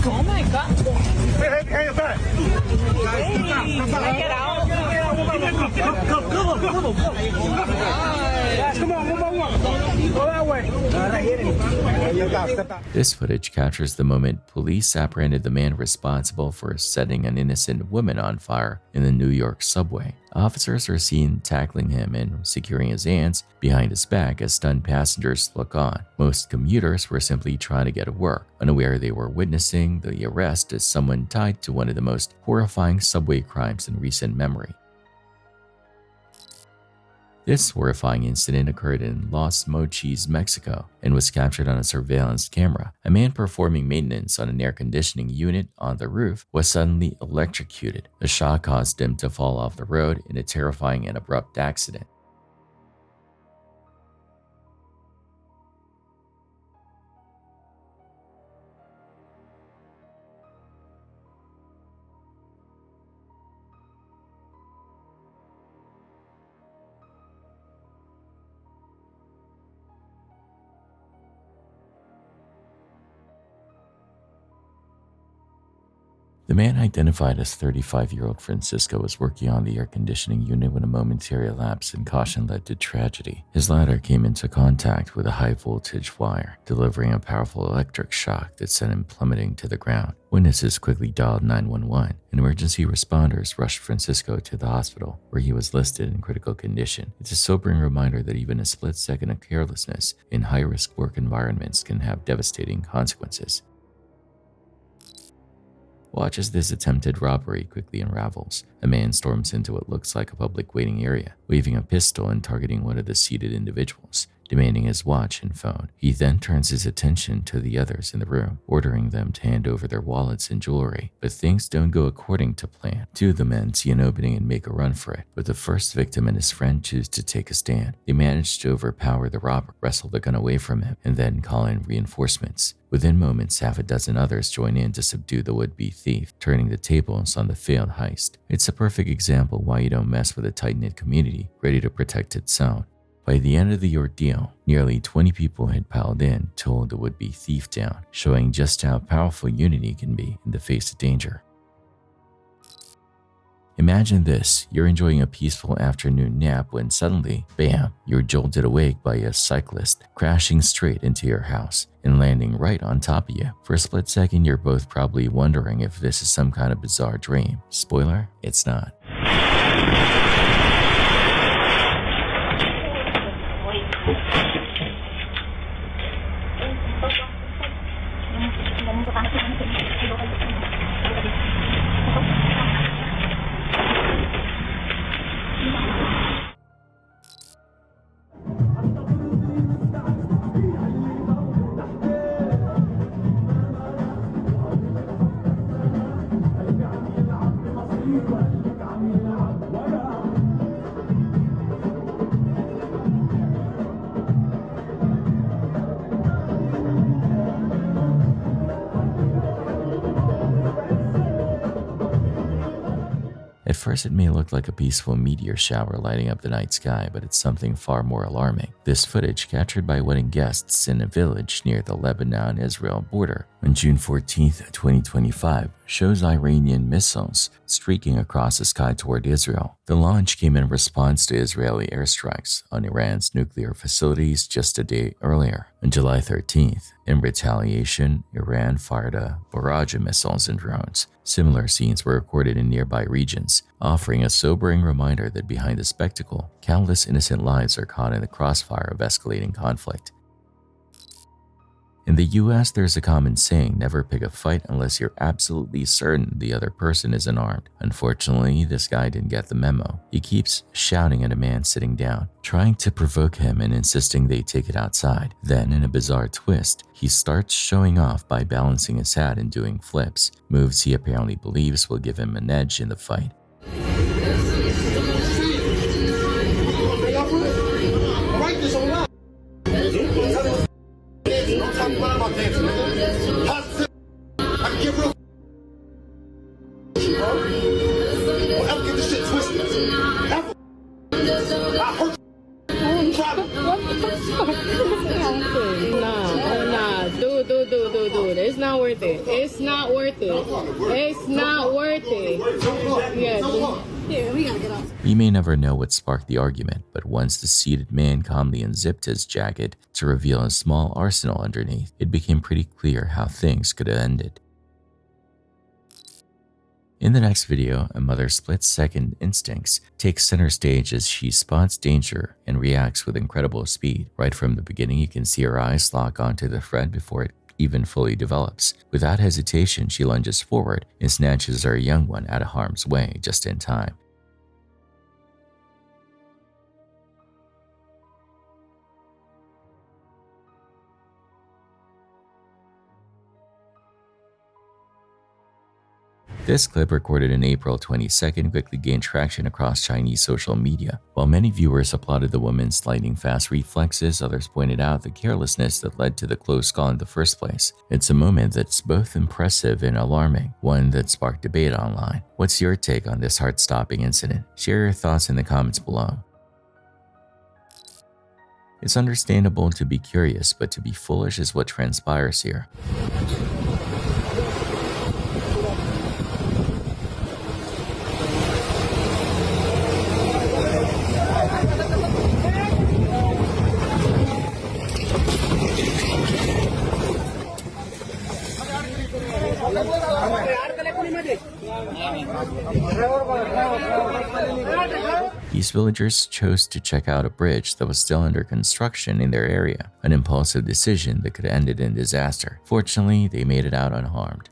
Oh my God. Hey, back. Get out. This footage captures the moment police apprehended the man responsible for setting an innocent woman on fire in the New York subway. Officers are seen tackling him and securing his hands behind his back as stunned passengers look on. Most commuters were simply trying to get to work, unaware they were witnessing the arrest as someone tied to one of the most horrifying subway crimes in recent memory. This horrifying incident occurred in Los Mochis, Mexico, and was captured on a surveillance camera. A man performing maintenance on an air conditioning unit on the roof was suddenly electrocuted. The shock caused him to fall off the road in a terrifying and abrupt accident. The man identified as 35-year-old Francisco was working on the air conditioning unit when a momentary lapse in caution led to tragedy. His ladder came into contact with a high-voltage wire, delivering a powerful electric shock that sent him plummeting to the ground. Witnesses quickly dialed 911, and emergency responders rushed Francisco to the hospital, where he was listed in critical condition. It's a sobering reminder that even a split second of carelessness in high-risk work environments can have devastating consequences. Watch as this attempted robbery quickly unravels. A man storms into what looks like a public waiting area, waving a pistol and targeting one of the seated individuals, demanding his watch and phone. He then turns his attention to the others in the room, ordering them to hand over their wallets and jewelry. But things don't go according to plan. Two of the men see an opening and make a run for it, but the first victim and his friend choose to take a stand. They manage to overpower the robber, wrestle the gun away from him, and then call in reinforcements. Within moments, half a dozen others join in to subdue the would-be thief, turning the tables on the failed heist. It's a perfect example why you don't mess with a tight-knit community ready to protect its own. By the end of the ordeal, nearly 20 people had piled in to hold the would-be thief down, showing just how powerful unity can be in the face of danger. Imagine this, you're enjoying a peaceful afternoon nap when suddenly, bam, you're jolted awake by a cyclist crashing straight into your house and landing right on top of you. For a split second, you're both probably wondering if this is some kind of bizarre dream. Spoiler, it's not. At first, it may look like a peaceful meteor shower lighting up the night sky, but it's something far more alarming. This footage, captured by wedding guests in a village near the Lebanon-Israel border on June 14, 2025, shows Iranian missiles streaking across the sky toward Israel. The launch came in response to Israeli airstrikes on Iran's nuclear facilities just a day earlier. On July 13th, in retaliation, Iran fired a barrage of missiles and drones. Similar scenes were recorded in nearby regions, offering a sobering reminder that behind the spectacle, countless innocent lives are caught in the crossfire of escalating conflict. In the US, there's a common saying, never pick a fight unless you're absolutely certain the other person isn't armed. Unfortunately, this guy didn't get the memo. He keeps shouting at a man sitting down, trying to provoke him and insisting they take it outside. Then, in a bizarre twist, he starts showing off by balancing his hat and doing flips, moves he apparently believes will give him an edge in the fight. Nah, dude, It's not worth it. It's not worth it. It's not worth it. Yes. Yeah, we gotta get off. We may never know what sparked the argument, but once the seated man calmly unzipped his jacket to reveal a small arsenal underneath, it became pretty clear how things could have ended. In the next video, a mother's split-second instincts take center stage as she spots danger and reacts with incredible speed. Right from the beginning, you can see her eyes lock onto the threat before it even fully develops. Without hesitation, she lunges forward and snatches her young one out of harm's way just in time. This clip, recorded on April 22nd, quickly gained traction across Chinese social media. While many viewers applauded the woman's lightning fast reflexes, others pointed out the carelessness that led to the close call in the first place. It's a moment that's both impressive and alarming, one that sparked debate online. What's your take on this heart-stopping incident? Share your thoughts in the comments below. It's understandable to be curious, but to be foolish is what transpires here. These villagers chose to check out a bridge that was still under construction in their area, an impulsive decision that could have ended in disaster. Fortunately, they made it out unharmed.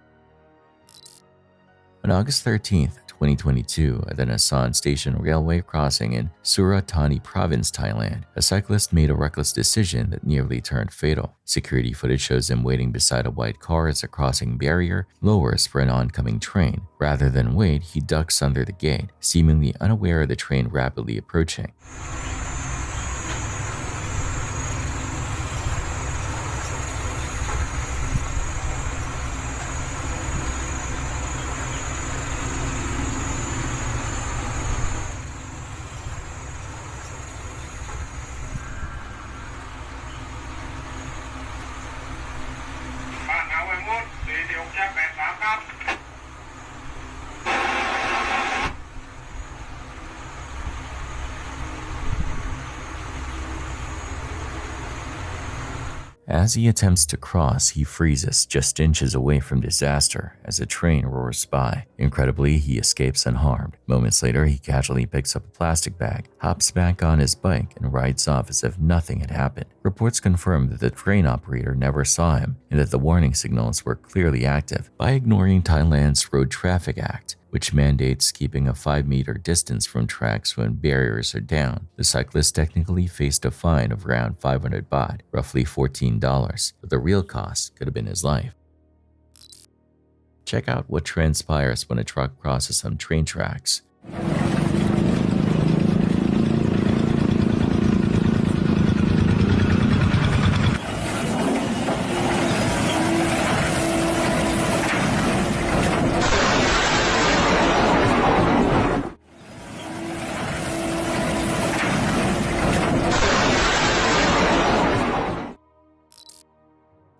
On August 13th, 2022, at the Nasan Station railway crossing in Surat Thani province, Thailand, a cyclist made a reckless decision that nearly turned fatal. Security footage shows him waiting beside a white car as a crossing barrier lowers for an oncoming train. Rather than wait, he ducks under the gate, seemingly unaware of the train rapidly approaching. As he attempts to cross, he freezes just inches away from disaster as a train roars by. Incredibly, he escapes unharmed. Moments later, he casually picks up a plastic bag, hops back on his bike, and rides off as if nothing had happened. Reports confirm that the train operator never saw him and that the warning signals were clearly active. By ignoring Thailand's Road Traffic Act, which mandates keeping a 5-meter distance from tracks when barriers are down, the cyclist technically faced a fine of around 500 baht, roughly $14, but the real cost could have been his life. Check out what transpires when a truck crosses some train tracks.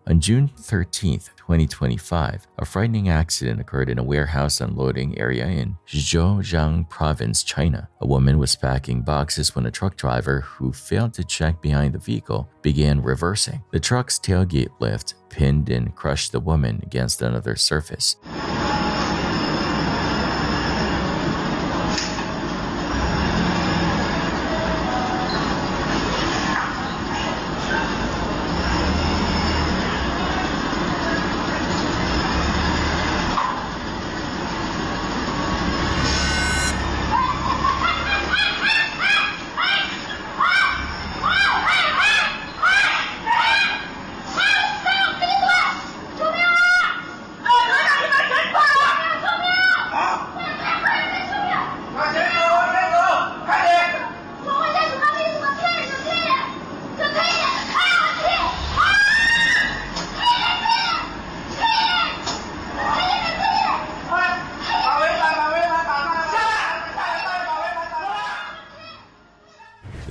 On June 13, 2025, a frightening accident occurred in a warehouse unloading area in Zhejiang Province, China. A woman was packing boxes when a truck driver who failed to check behind the vehicle began reversing. The truck's tailgate lift pinned and crushed the woman against another surface.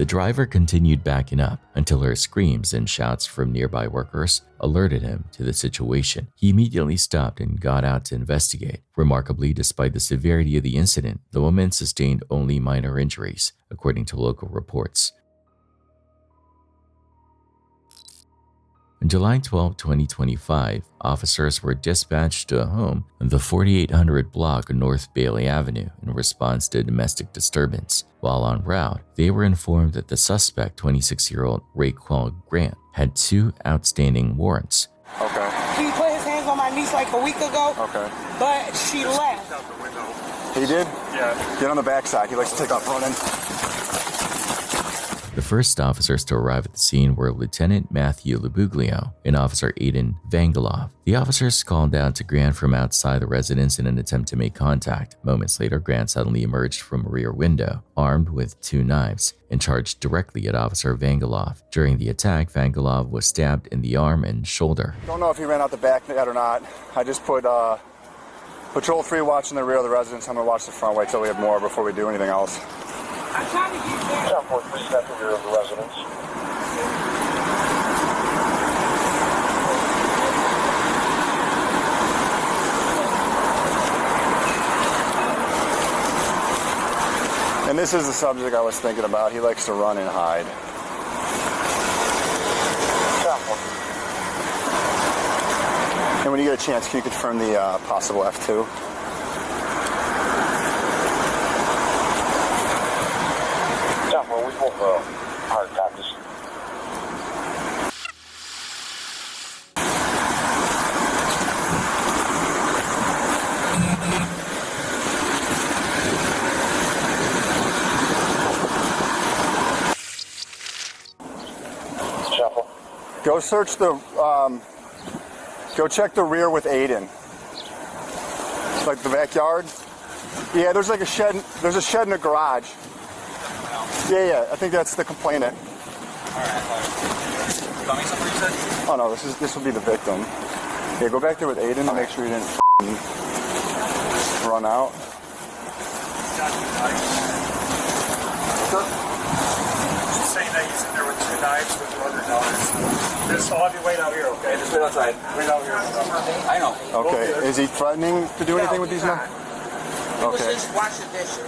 The driver continued backing up until her screams and shouts from nearby workers alerted him to the situation. He immediately stopped and got out to investigate. Remarkably, despite the severity of the incident, the woman sustained only minor injuries, according to local reports. On July 12, 2025, officers were dispatched to a home on the 4800 block of North Bailey Avenue in response to a domestic disturbance. While en route, they were informed that the suspect, 26-year-old Raquel Grant, had 2 outstanding warrants. Okay. He put his hands on my niece like a week ago. Okay. But she left. He did? Yeah. Get on the backside. He likes to take off running. The first officers to arrive at the scene were Lieutenant Matthew Lubuglio and Officer Aiden Vangelov. The officers called out to Grant from outside the residence in an attempt to make contact. Moments later, Grant suddenly emerged from a rear window, armed with 2 knives, and charged directly at Officer Vangelov. During the attack, Vangelov was stabbed in the arm and shoulder. Don't know if he ran out the back yet or not. I just put Patrol 3 watching the rear of the residence. I'm going to watch the front, wait till we have more before we do anything else. I'm trying to get there. South 43 at the rear of the residence. And this is the subject I was thinking about. He likes to run and hide. And when you get a chance, can you confirm the possible F2? Well, we both hard copies. Shuffle. Go search the, go check the rear with Aiden. Like the backyard. Yeah, there's like a shed, there's a shed in the garage. Yeah, I think that's the complainant. Oh no, this will be the victim. Yeah, go back there with Aiden and make sure you didn't run out. She's saying that he's in there with 2 knives with 2 other dollars. Just I'll have you wait out here, okay? Just wait outside. Wait out here. I know. Okay, is he threatening to do anything with these men? He was just washing dishes.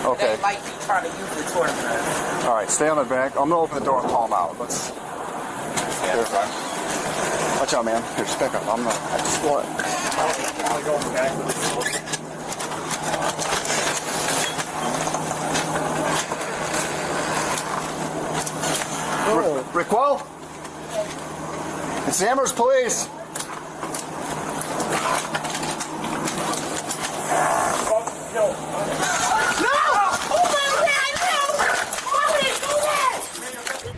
Okay. They might be trying to use the toilet. All right, stay on the back. I'm gonna open the door and call him out. Let's. Here. Watch out, man. Here, just back up. I'm not. I just want. Raquel? It's Amherst Police.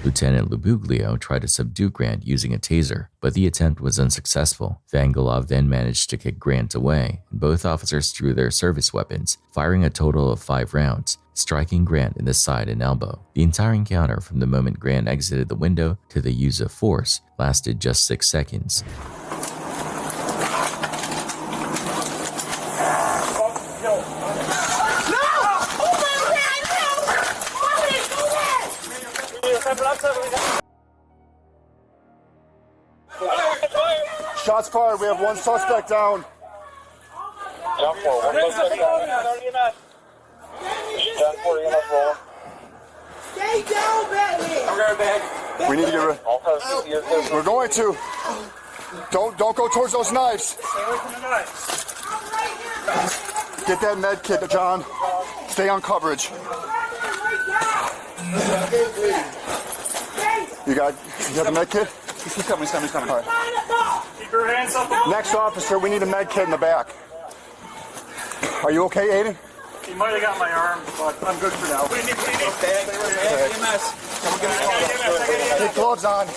Lieutenant Lubuglio tried to subdue Grant using a taser, but the attempt was unsuccessful. Vangelov then managed to kick Grant away, and both officers drew their service weapons, firing a total of 5 rounds, striking Grant in the side and elbow. The entire encounter, from the moment Grant exited the window to the use of force, lasted just 6 seconds. Shots fired. We have 1 suspect down. Jump forward. 1 suspect down. Jump forward. You're not rolling. Stay down, Batman. I'm going back. We need to get rid. We're going to. Don't go towards those knives. Stay away from the knives. Get that med kit, John. Stay on coverage. You got the med kit? He's coming. All right. Keep your hands up. Next officer, we need a med kit in the back. Are you okay, Aiden? He might have got my arm, but I'm good for now. What do you need? Get gloves on.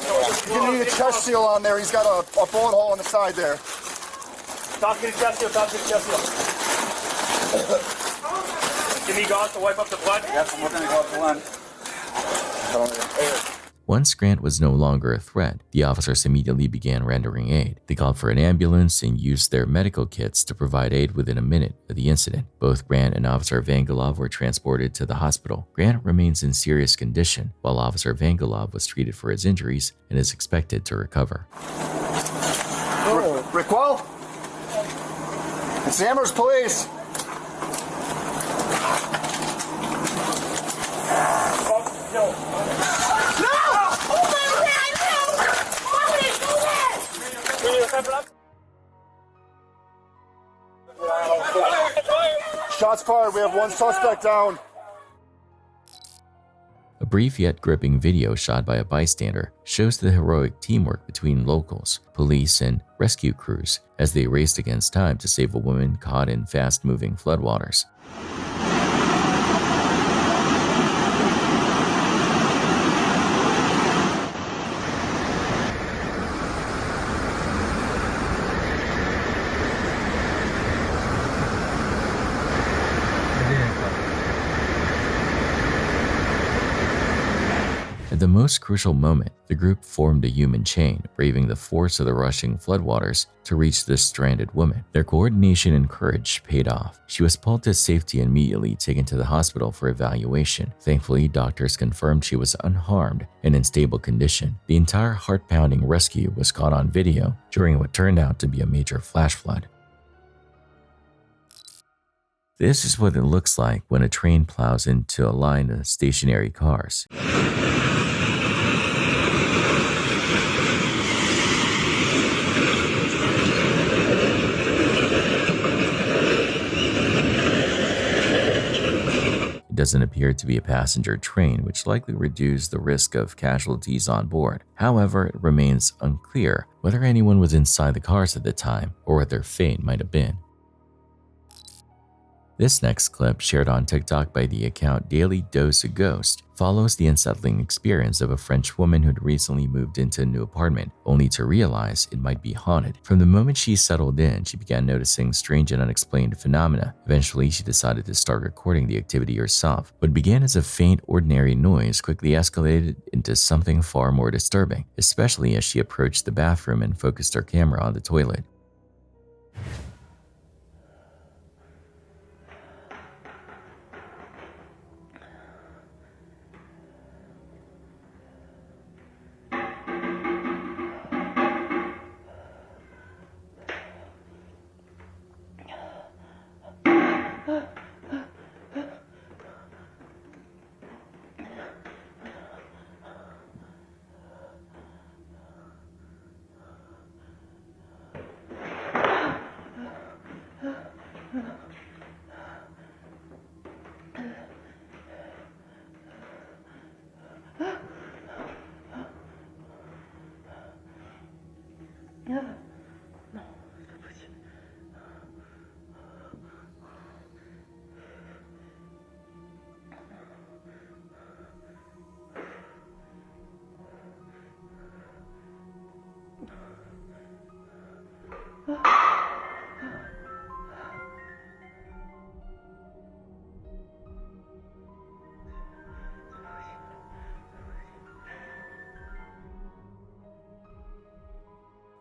You need a chest seal on there. He's got a bullet hole on the side there. Talk to the chest seal. Give me gauze to wipe up the blood. Yes, I'm looking to go up the line. Once Grant was no longer a threat, the officers immediately began rendering aid. They called for an ambulance and used their medical kits to provide aid within a minute of the incident. Both Grant and Officer Vangelov were transported to the hospital. Grant remains in serious condition, while Officer Vangelov was treated for his injuries and is expected to recover. Rickwell? It's Amherst Police. Shots fired. We have one suspect down. A brief yet gripping video shot by a bystander shows the heroic teamwork between locals, police, and rescue crews as they raced against time to save a woman caught in fast-moving floodwaters. At the most crucial moment, the group formed a human chain, braving the force of the rushing floodwaters to reach this stranded woman. Their coordination and courage paid off. She was pulled to safety and immediately taken to the hospital for evaluation. Thankfully, doctors confirmed she was unharmed and in stable condition. The entire heart-pounding rescue was caught on video during what turned out to be a major flash flood. This is what it looks like when a train plows into a line of stationary cars. It doesn't appear to be a passenger train, which likely reduced the risk of casualties on board. However, it remains unclear whether anyone was inside the cars at the time or what their fate might have been. This next clip, shared on TikTok by the account Daily Dose a Ghost, follows the unsettling experience of a French woman who'd recently moved into a new apartment, only to realize it might be haunted. From the moment she settled in, she began noticing strange and unexplained phenomena. Eventually, she decided to start recording the activity herself. What began as a faint, ordinary noise quickly escalated into something far more disturbing, especially as she approached the bathroom and focused her camera on the toilet.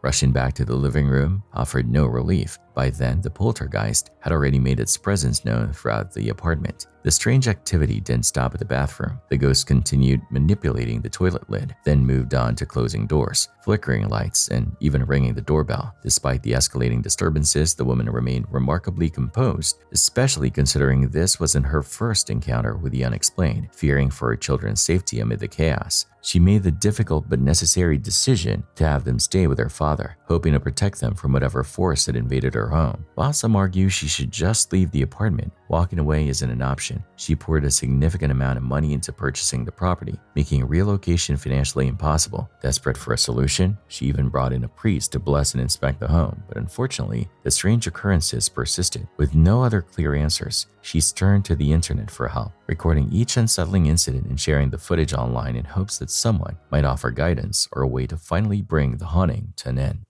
Rushing back to the living room offered no relief. By then, the poltergeist had already made its presence known throughout the apartment. The strange activity didn't stop at the bathroom. The ghost continued manipulating the toilet lid, then moved on to closing doors, flickering lights, and even ringing the doorbell. Despite the escalating disturbances, the woman remained remarkably composed, especially considering this wasn't her first encounter with the unexplained. Fearing for her children's safety amid the chaos, she made the difficult but necessary decision to have them stay with her father, hoping to protect them from whatever force had invaded her home. While some argue she should just leave the apartment, walking away isn't an option. She poured a significant amount of money into purchasing the property, making relocation financially impossible. Desperate for a solution, she even brought in a priest to bless and inspect the home, but unfortunately, the strange occurrences persisted. With no other clear answers, she's turned to the internet for help, recording each unsettling incident and sharing the footage online in hopes that someone might offer guidance or a way to finally bring the haunting to an end.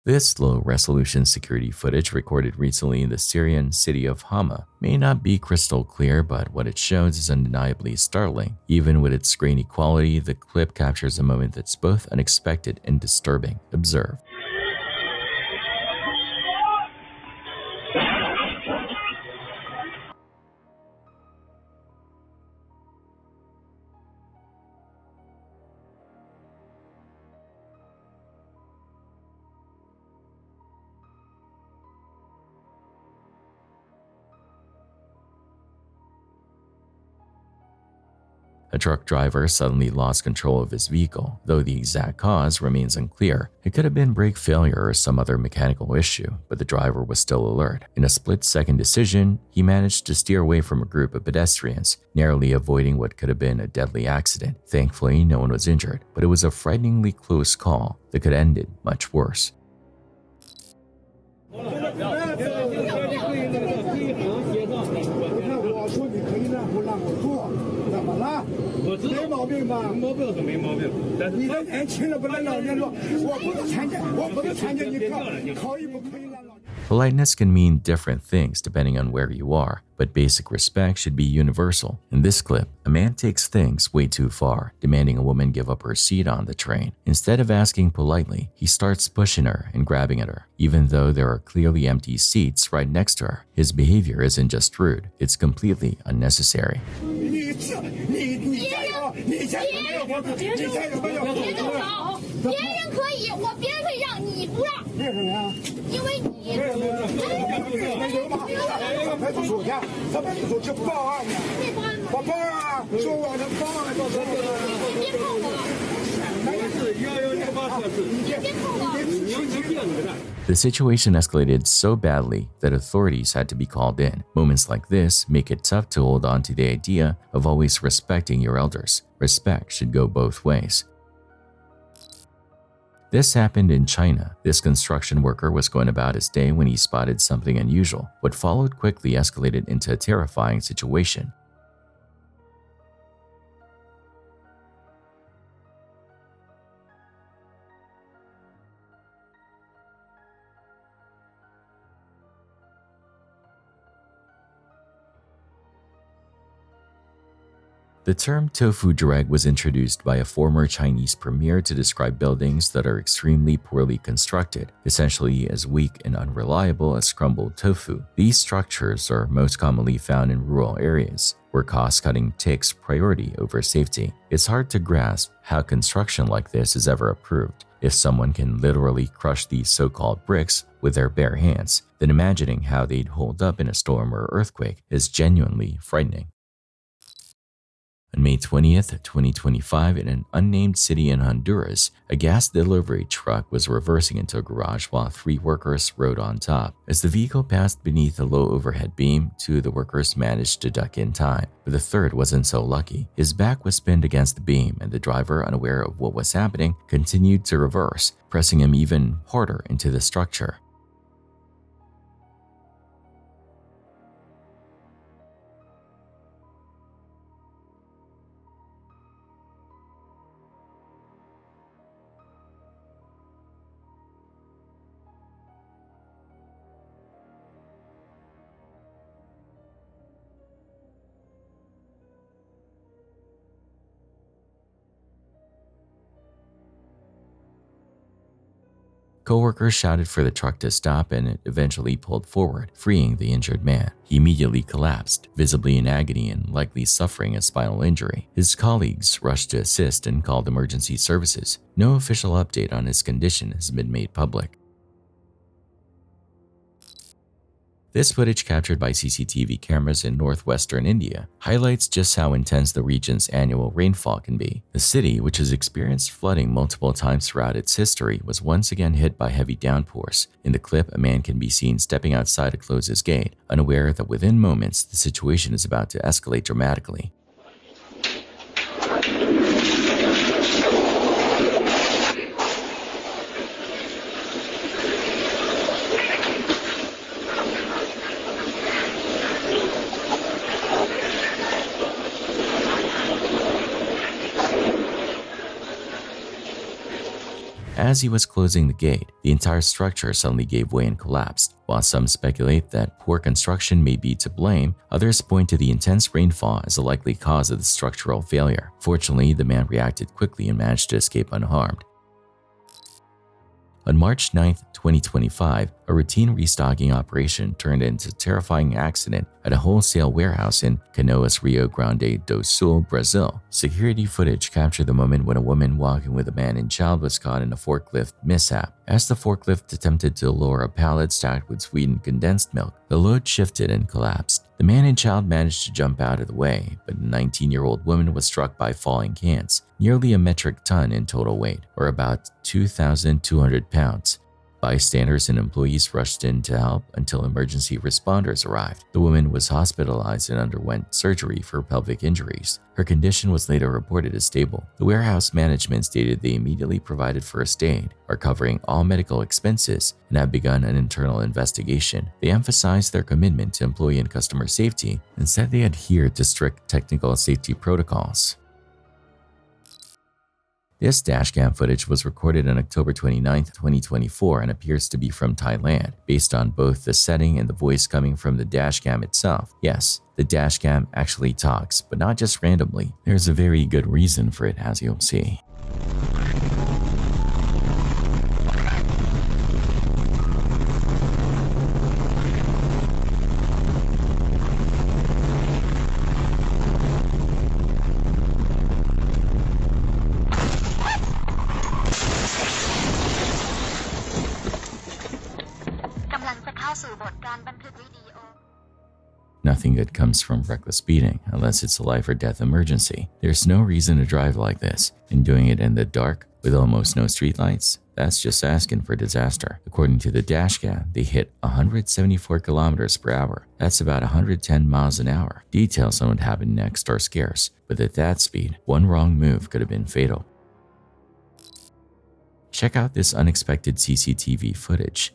This low-resolution security footage recorded recently in the Syrian city of Hama may not be crystal clear, but what it shows is undeniably startling. Even with its grainy quality, the clip captures a moment that's both unexpected and disturbing. Observe. A truck driver suddenly lost control of his vehicle, though the exact cause remains unclear. It could have been brake failure or some other mechanical issue, but the driver was still alert. In a split-second decision, he managed to steer away from a group of pedestrians, narrowly avoiding what could have been a deadly accident. Thankfully, no one was injured, but it was a frighteningly close call that could have ended much worse. Politeness can mean different things depending on where you are, but basic respect should be universal. In this clip, a man takes things way too far, demanding a woman give up her seat on the train. Instead of asking politely, he starts pushing her and grabbing at her, even though there are clearly empty seats right next to her. His behavior isn't just rude, it's completely unnecessary. The situation escalated so badly that authorities had to be called in. Moments like this make it tough to hold on to the idea of always respecting your elders. Respect should go both ways. This happened in China. This construction worker was going about his day when he spotted something unusual. What followed quickly escalated into a terrifying situation. The term tofu dreg was introduced by a former Chinese premier to describe buildings that are extremely poorly constructed, essentially as weak and unreliable as crumbled tofu. These structures are most commonly found in rural areas, where cost-cutting takes priority over safety. It's hard to grasp how construction like this is ever approved. If someone can literally crush these so-called bricks with their bare hands, then imagining how they'd hold up in a storm or earthquake is genuinely frightening. On May 20th, 2025, in an unnamed city in Honduras, a gas delivery truck was reversing into a garage while 3 workers rode on top. As the vehicle passed beneath a low overhead beam, 2 of the workers managed to duck in time, but the third wasn't so lucky. His back was pinned against the beam, and the driver, unaware of what was happening, continued to reverse, pressing him even harder into the structure. Coworkers shouted for the truck to stop and it eventually pulled forward, freeing the injured man. He immediately collapsed, visibly in agony and likely suffering a spinal injury. His colleagues rushed to assist and called emergency services. No official update on his condition has been made public. This footage, captured by CCTV cameras in northwestern India, highlights just how intense the region's annual rainfall can be. The city, which has experienced flooding multiple times throughout its history, was once again hit by heavy downpours. In the clip, a man can be seen stepping outside to close his gate, unaware that within moments the situation is about to escalate dramatically. As he was closing the gate, the entire structure suddenly gave way and collapsed. While some speculate that poor construction may be to blame, others point to the intense rainfall as a likely cause of the structural failure. Fortunately, the man reacted quickly and managed to escape unharmed. On March 9, 2025, a routine restocking operation turned into a terrifying accident at a wholesale warehouse in Canoas, Rio Grande do Sul, Brazil. Security footage captured the moment when a woman walking with a man and child was caught in a forklift mishap. As the forklift attempted to lower a pallet stacked with sweetened condensed milk, the load shifted and collapsed. The man and child managed to jump out of the way, but the 19-year-old woman was struck by falling cans, nearly a metric ton in total weight, or about 2,200 pounds. Bystanders and employees rushed in to help until emergency responders arrived. The woman was hospitalized and underwent surgery for pelvic injuries. Her condition was later reported as stable. The warehouse management stated they immediately provided first aid, are covering all medical expenses, and have begun an internal investigation. They emphasized their commitment to employee and customer safety and said they adhered to strict technical safety protocols. This dashcam footage was recorded on October 29, 2024 and appears to be from Thailand, based on both the setting and the voice coming from the dashcam itself. Yes, the dashcam actually talks, but not just randomly. There's a very good reason for it, as you'll see. Nothing good comes from reckless speeding unless it's a life or death emergency. There's no reason to drive like this, and doing it in the dark with almost no streetlights, that's just asking for disaster. According to the dashcam, they hit 174 kilometers per hour. That's about 110 miles an hour. Details on what happened next are scarce, but at that speed, one wrong move could have been fatal. Check out this unexpected CCTV footage.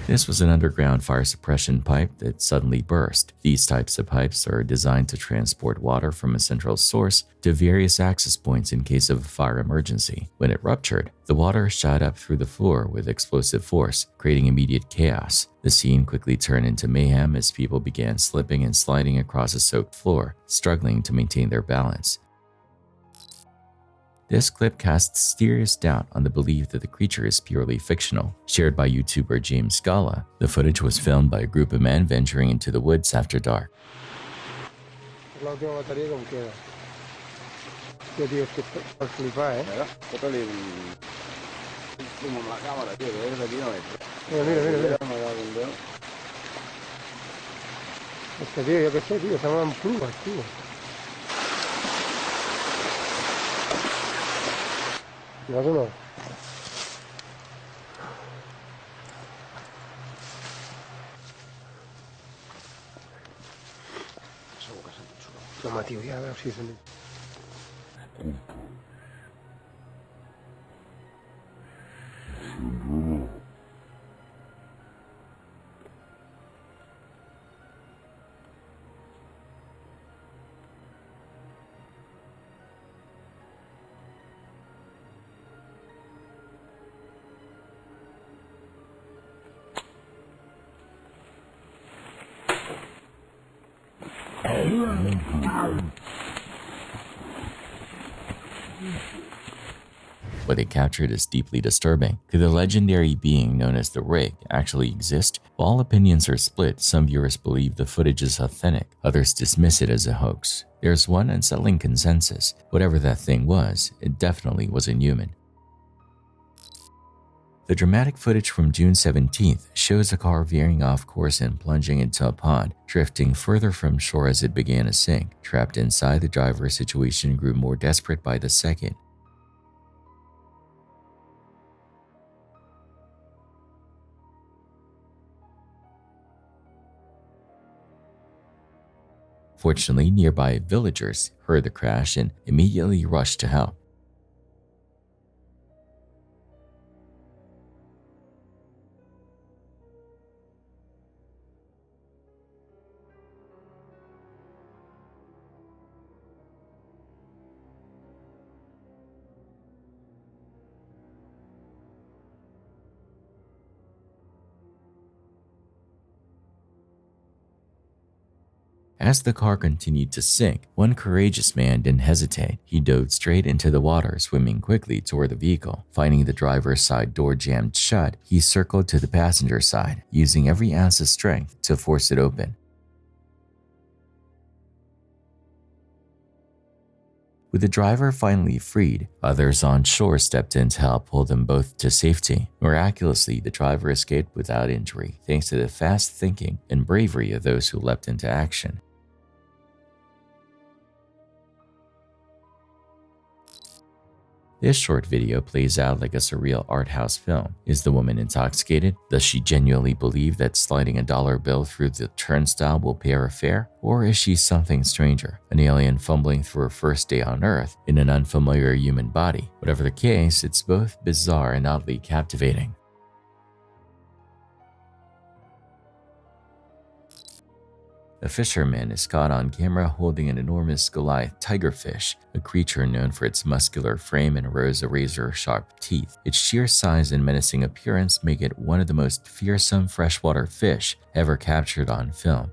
This was an underground fire suppression pipe that suddenly burst. These types of pipes are designed to transport water from a central source to various access points in case of a fire emergency. When it ruptured, the water shot up through the floor with explosive force, creating immediate chaos. The scene quickly turned into mayhem as people began slipping and sliding across a soaked floor, struggling to maintain their balance. This clip casts serious doubt on the belief that the creature is purely fictional. Shared by YouTuber James Scala, the footage was filmed by a group of men venturing into the woods after dark. What they captured is deeply disturbing. Could the legendary being known as the Rig actually exist? While all opinions are split, some viewers believe the footage is authentic, others dismiss it as a hoax. There's one unsettling consensus: whatever that thing was, it definitely wasn't human. The dramatic footage from June 17th shows a car veering off course and plunging into a pond, drifting further from shore as it began to sink. Trapped inside, the driver's situation grew more desperate by the second. Fortunately, nearby villagers heard the crash and immediately rushed to help. As the car continued to sink, one courageous man didn't hesitate. He dove straight into the water, swimming quickly toward the vehicle. Finding the driver's side door jammed shut, he circled to the passenger side, using every ounce of strength to force it open. With the driver finally freed, others on shore stepped in to help pull them both to safety. Miraculously, the driver escaped without injury, thanks to the fast thinking and bravery of those who leapt into action. This short video plays out like a surreal art house film. Is the woman intoxicated? Does she genuinely believe that sliding a dollar bill through the turnstile will pay her fare? Or is she something stranger, an alien fumbling through her first day on Earth in an unfamiliar human body? Whatever the case, it's both bizarre and oddly captivating. A fisherman is caught on camera holding an enormous Goliath tigerfish, a creature known for its muscular frame and rows of razor-sharp teeth. Its sheer size and menacing appearance make it one of the most fearsome freshwater fish ever captured on film.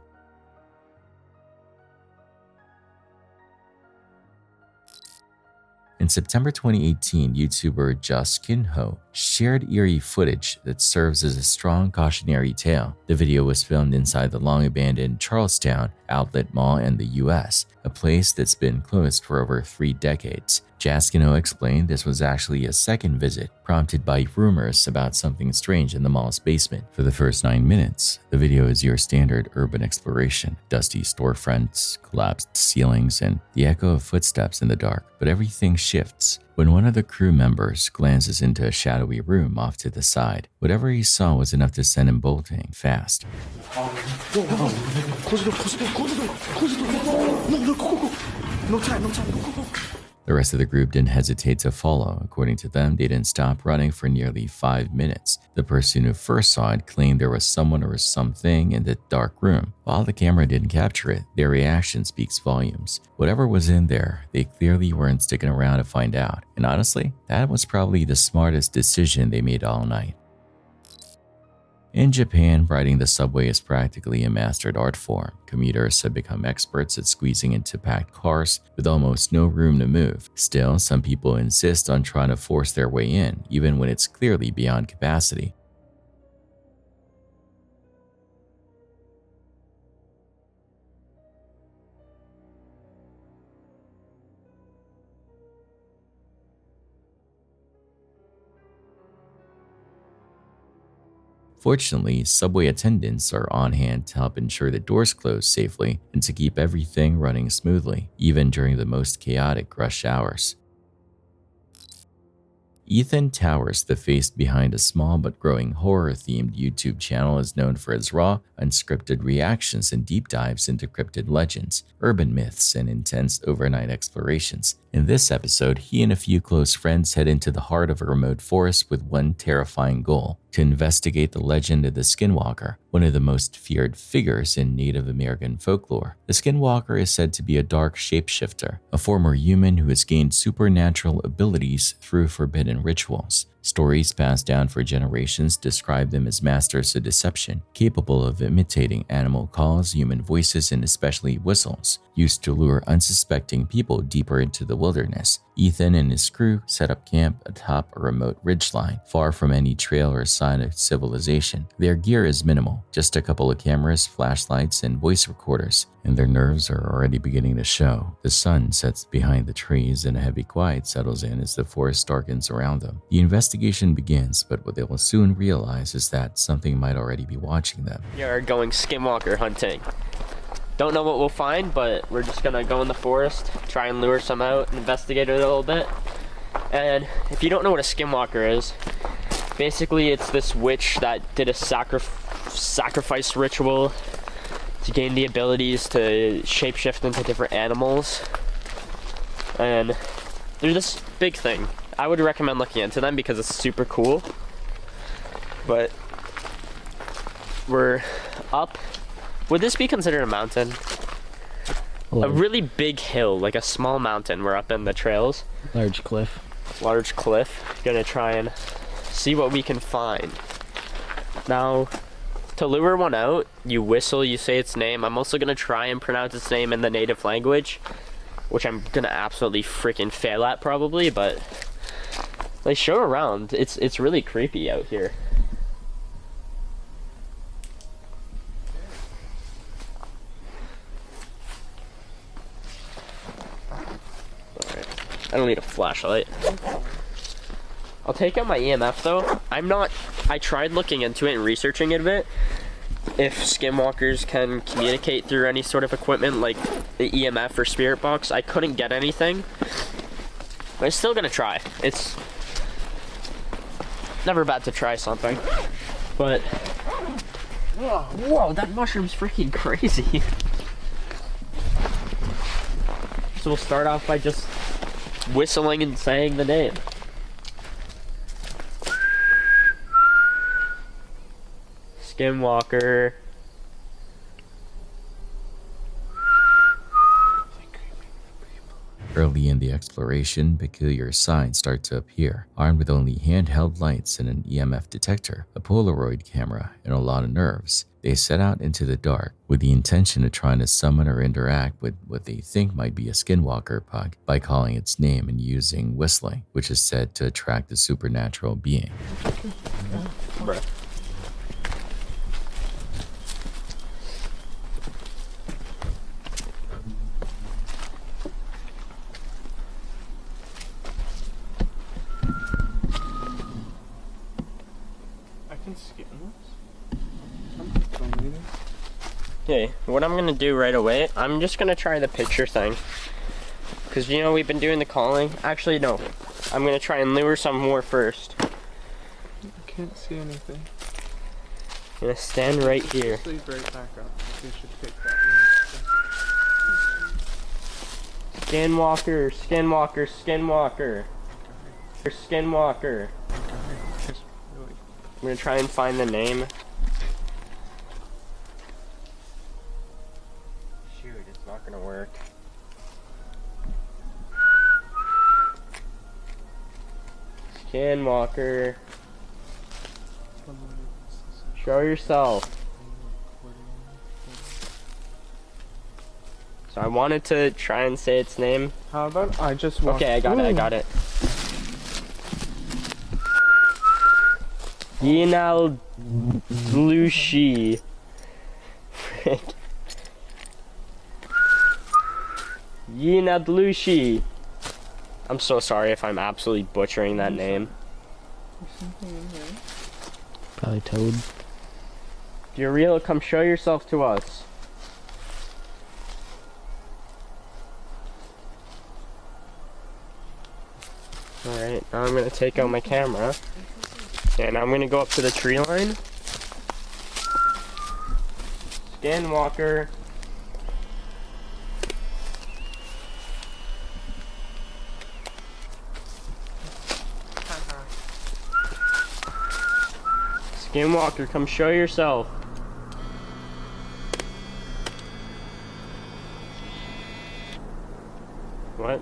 In September 2018, YouTuber Justinho shared eerie footage that serves as a strong cautionary tale. The video was filmed inside the long-abandoned Charlestown Outlet Mall in the US, a place that's been closed for over 3 decades. Justinho explained this was actually a second visit, prompted by rumors about something strange in the mall's basement. For the first 9 minutes, the video is your standard urban exploration: dusty storefronts, collapsed ceilings, and the echo of footsteps in the dark. But everything shifts when one of the crew members glances into a shadowy room off to the side. Whatever he saw was enough to send him bolting fast. The rest of the group didn't hesitate to follow. According to them, they didn't stop running for nearly 5 minutes. The person who first saw it claimed there was someone or something in the dark room. While the camera didn't capture it, their reaction speaks volumes. Whatever was in there, they clearly weren't sticking around to find out. And honestly, that was probably the smartest decision they made all night. In Japan, riding the subway is practically a mastered art form. Commuters have become experts at squeezing into packed cars with almost no room to move. Still, some people insist on trying to force their way in, even when it's clearly beyond capacity. Fortunately, subway attendants are on hand to help ensure the doors close safely and to keep everything running smoothly, even during the most chaotic rush hours. Ethan Towers, the face behind a small but growing horror-themed YouTube channel, is known for his raw, unscripted reactions and deep dives into cryptid legends, urban myths, and intense overnight explorations. In this episode, he and a few close friends head into the heart of a remote forest with one terrifying goal: to investigate the legend of the Skinwalker, one of the most feared figures in Native American folklore. The Skinwalker is said to be a dark shapeshifter, a former human who has gained supernatural abilities through forbidden rituals. Stories passed down for generations describe them as masters of deception, capable of imitating animal calls, human voices, and especially whistles, used to lure unsuspecting people deeper into the wilderness. Ethan and his crew set up camp atop a remote ridgeline, far from any trail or sign of civilization. Their gear is minimal, just a couple of cameras, flashlights, and voice recorders, and their nerves are already beginning to show. The sun sets behind the trees and a heavy quiet settles in as the forest darkens around them. The investigation begins, but what they will soon realize is that something might already be watching them. We are going skinwalker hunting. Don't know what we'll find, but we're just gonna go in the forest, try and lure some out and investigate it a little bit. And if you don't know what a skinwalker is, basically it's this witch that did a sacrifice ritual to gain the abilities to shapeshift into different animals. And they're this big thing. I would recommend looking into them because it's super cool. But we're up. Would this be considered a mountain? A really big hill, like a small mountain. We're up in the trails. Large cliff. Large cliff. Gonna try and see what we can find. Now, to lure one out, you whistle, you say its name. I'm also gonna try and pronounce its name in the native language, which I'm gonna absolutely freaking fail at probably, but they show around. It's really creepy out here. Alright, I don't need a flashlight. I'll take out my EMF though. I tried looking into it and researching it a bit. If skinwalkers can communicate through any sort of equipment like the EMF or spirit box, I couldn't get anything. But I'm still gonna try. It's never bad to try something. But whoa, that mushroom's freaking crazy. So we'll start off by just whistling and saying the name. Skinwalker. Early in the exploration, peculiar signs start to appear. Armed with only handheld lights and an EMF detector, a Polaroid camera, and a lot of nerves, they set out into the dark with the intention of trying to summon or interact with what they think might be a skinwalker pug by calling its name and using whistling, which is said to attract a supernatural being. Bruh. Okay, what I'm gonna do right away, I'm just gonna try the picture thing. Because you know we've been doing the calling. Actually, no. I'm gonna try and lure some more first. I can't see anything. I'm gonna stand right here. Please right back up. You should pick that Skinwalker, skinwalker, skinwalker. Skinwalker. I'm gonna try and find the name. Shoot, it's not gonna work. Skinwalker. Show yourself. So I wanted to try and say its name. How about I just walk? Okay, I got it. Yinal Lushi. Frick. Yinadlushi. I'm so sorry if I'm absolutely butchering that name. There's something in here. Probably Toad. If you're real, come show yourself to us. Alright, now I'm gonna take out my camera. And I'm gonna go up to the tree line. Skinwalker. Skinwalker, come show yourself. What?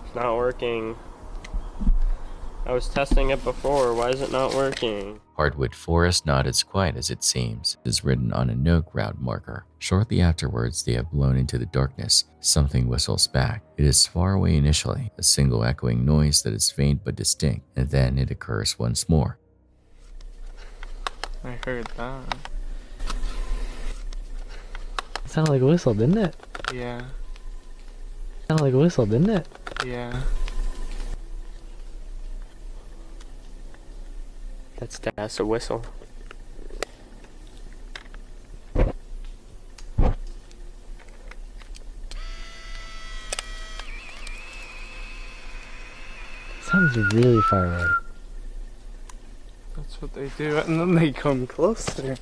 It's not working. I was testing it before. Why is it not working? Hardwood Forest, not as quiet as it seems, is written on a note route marker. Shortly afterwards, they have blown into the darkness. Something whistles back. It is far away initially, a single echoing noise that is faint but distinct, and then it occurs once more. I heard that. It sounded like a whistle, didn't it? Yeah. It sounded like a whistle, didn't it? Yeah. That's a whistle. Sounds really far away. That's That's what they do, and then they come closer.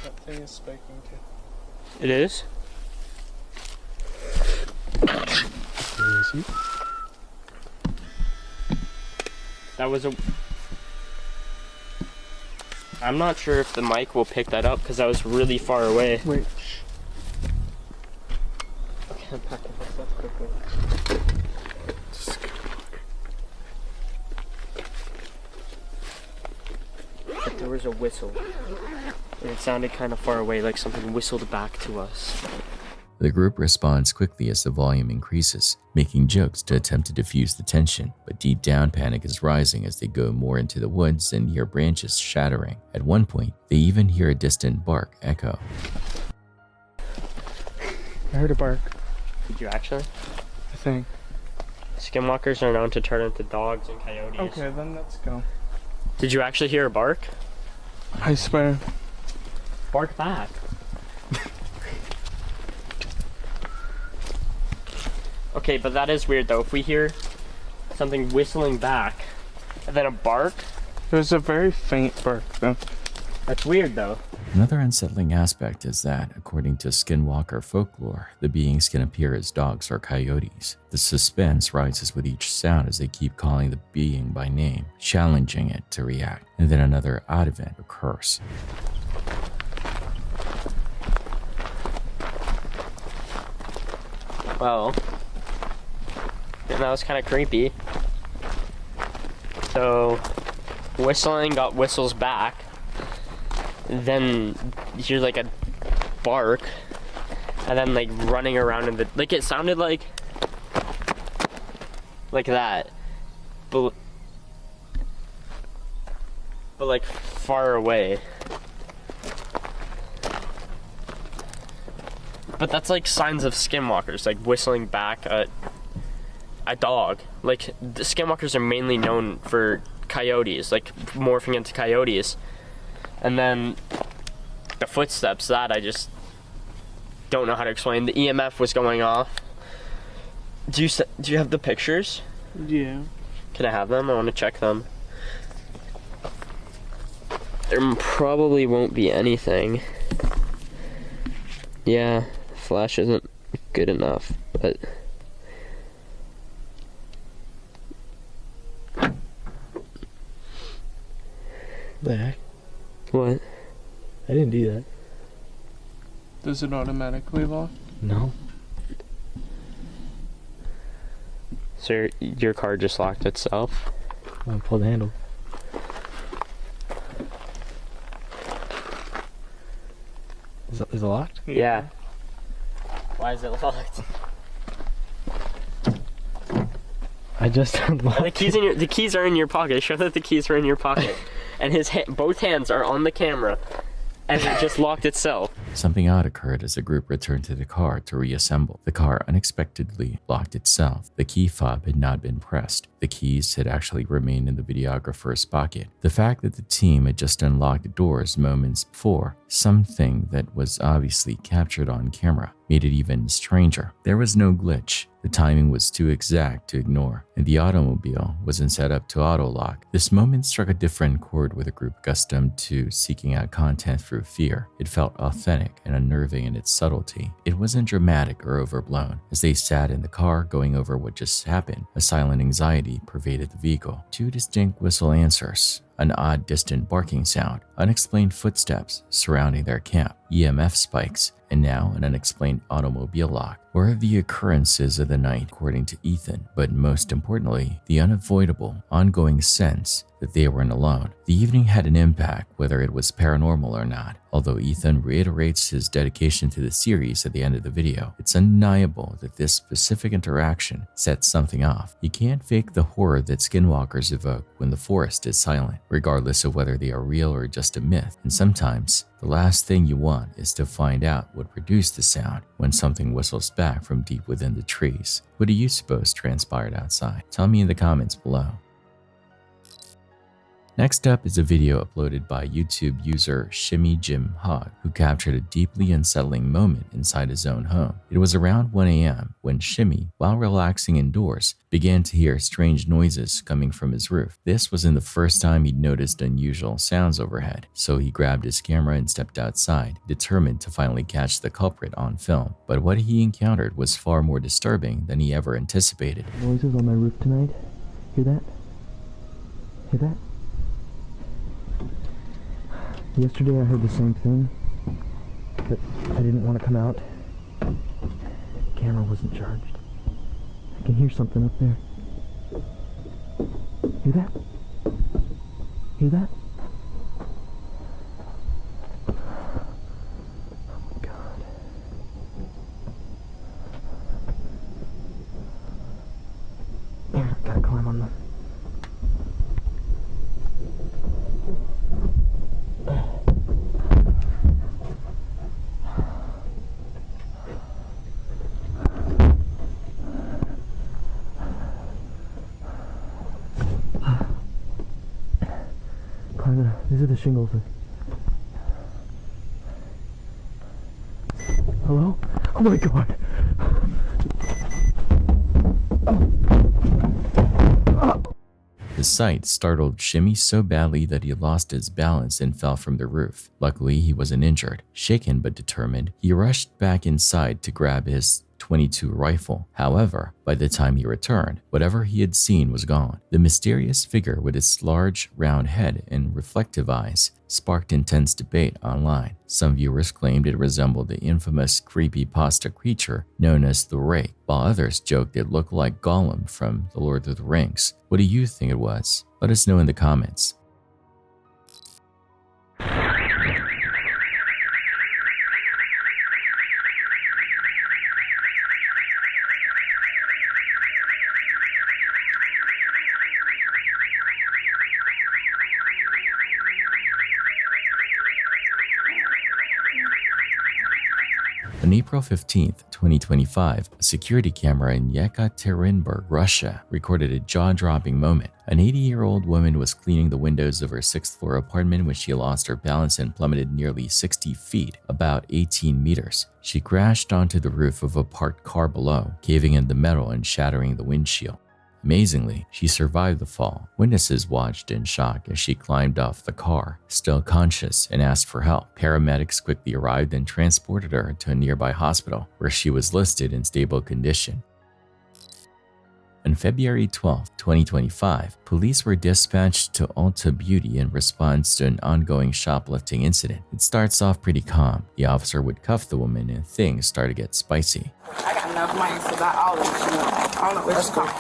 That thing is spiking too. It is? That was a... I'm not sure if the mic will pick that up because that was really far away. Wait. Okay, I'm packing this up quickly. But there was a whistle. And it sounded kind of far away, like something whistled back to us. The group responds quickly as the volume increases, making jokes to attempt to diffuse the tension, but deep down panic is rising as they go more into the woods and hear branches shattering. At one point, they even hear a distant bark echo. I heard a bark. Did you actually? I think. Skinwalkers are known to turn into dogs and coyotes. Okay, then let's go. Did you actually hear a bark? I swear. Bark back. Okay, but that is weird though. If we hear something whistling back and then a bark. It was a very faint bark though. That's weird though. Another unsettling aspect is that, according to Skinwalker folklore, the beings can appear as dogs or coyotes. The suspense rises with each sound as they keep calling the being by name, challenging it to react, and then another odd event occurs. Well, and that was kind of creepy. So, whistling got whistles back. Then you hear like a bark, and then like running around in the, like it sounded like that, but like far away. But that's like signs of skinwalkers, like whistling back at a dog. Like the skinwalkers are mainly known for coyotes, like morphing into coyotes. And then the footsteps, that I just don't know how to explain. The EMF was going off. Do you have the pictures? Yeah. Can I have them? I want to check them. There probably won't be anything. Yeah, the flash isn't good enough, but... The heck? What? I didn't do that. Does it automatically lock? No. So your car just locked itself? I pulled the handle. Is it locked? Yeah. Why is it locked? I just unlocked the keys are in your pocket. Show that the keys are in your pocket. And his both hands are on the camera, and it just locked itself. Something odd occurred as the group returned to the car to reassemble. The car unexpectedly locked itself. The key fob had not been pressed. The keys had actually remained in the videographer's pocket. The fact that the team had just unlocked the doors moments before, something that was obviously captured on camera, made it even stranger. There was no glitch. The timing was too exact to ignore, and the automobile wasn't set up to auto-lock. This moment struck a different chord with a group accustomed to seeking out content through fear. It felt authentic and unnerving in its subtlety. It wasn't dramatic or overblown. As they sat in the car going over what just happened, a silent anxiety pervaded the vehicle. Two distinct whistle answers, an odd distant barking sound, unexplained footsteps surrounding their camp, EMF spikes, and now an unexplained automobile lock were the occurrences of the night, according to Ethan, but most importantly, the unavoidable, ongoing sense that they weren't alone. The evening had an impact, whether it was paranormal or not. Although Ethan reiterates his dedication to the series at the end of the video, it's undeniable that this specific interaction sets something off. You can't fake the horror that skinwalkers evoke when the forest is silent, regardless of whether they are real or just a myth. And sometimes, the last thing you want is to find out what produced the sound when something whistles back from deep within the trees. What do you suppose transpired outside? Tell me in the comments below. Next up is a video uploaded by YouTube user Shimmy Jim Hogg, who captured a deeply unsettling moment inside his own home. It was around 1 a.m. when Shimmy, while relaxing indoors, began to hear strange noises coming from his roof. This wasn't the first time he'd noticed unusual sounds overhead, so he grabbed his camera and stepped outside, determined to finally catch the culprit on film. But what he encountered was far more disturbing than he ever anticipated. Noises on my roof tonight. Hear that? Hear that? Yesterday I heard the same thing, but I didn't want to come out. The camera wasn't charged. I can hear something up there. Hear that? Hear that? Oh my God. Here, I gotta climb on them. These are the shingles. Hello? Oh my God! The sight startled Shimmy so badly that he lost his balance and fell from the roof. Luckily, he wasn't injured. Shaken but determined, he rushed back inside to grab his .22 rifle. However, by the time he returned, whatever he had seen was gone. The mysterious figure with its large, round head and reflective eyes sparked intense debate online. Some viewers claimed it resembled the infamous creepypasta creature known as the Rake, while others joked it looked like Gollum from The Lord of the Rings. What do you think it was? Let us know in the comments. On April 15, 2025, a security camera in Yekaterinburg, Russia, recorded a jaw-dropping moment. An 80-year-old woman was cleaning the windows of her 6th-floor apartment when she lost her balance and plummeted nearly 60 feet, about 18 meters. She crashed onto the roof of a parked car below, caving in the metal and shattering the windshield. Amazingly, she survived the fall. Witnesses watched in shock as she climbed off the car, still conscious, and asked for help. Paramedics quickly arrived and transported her to a nearby hospital, where she was listed in stable condition. On February 12, 2025, police were dispatched to Ulta Beauty in response to an ongoing shoplifting incident. It starts off pretty calm. The officer would cuff the woman and things start to get spicy. I got enough money to buy all of it. I don't know where it's going.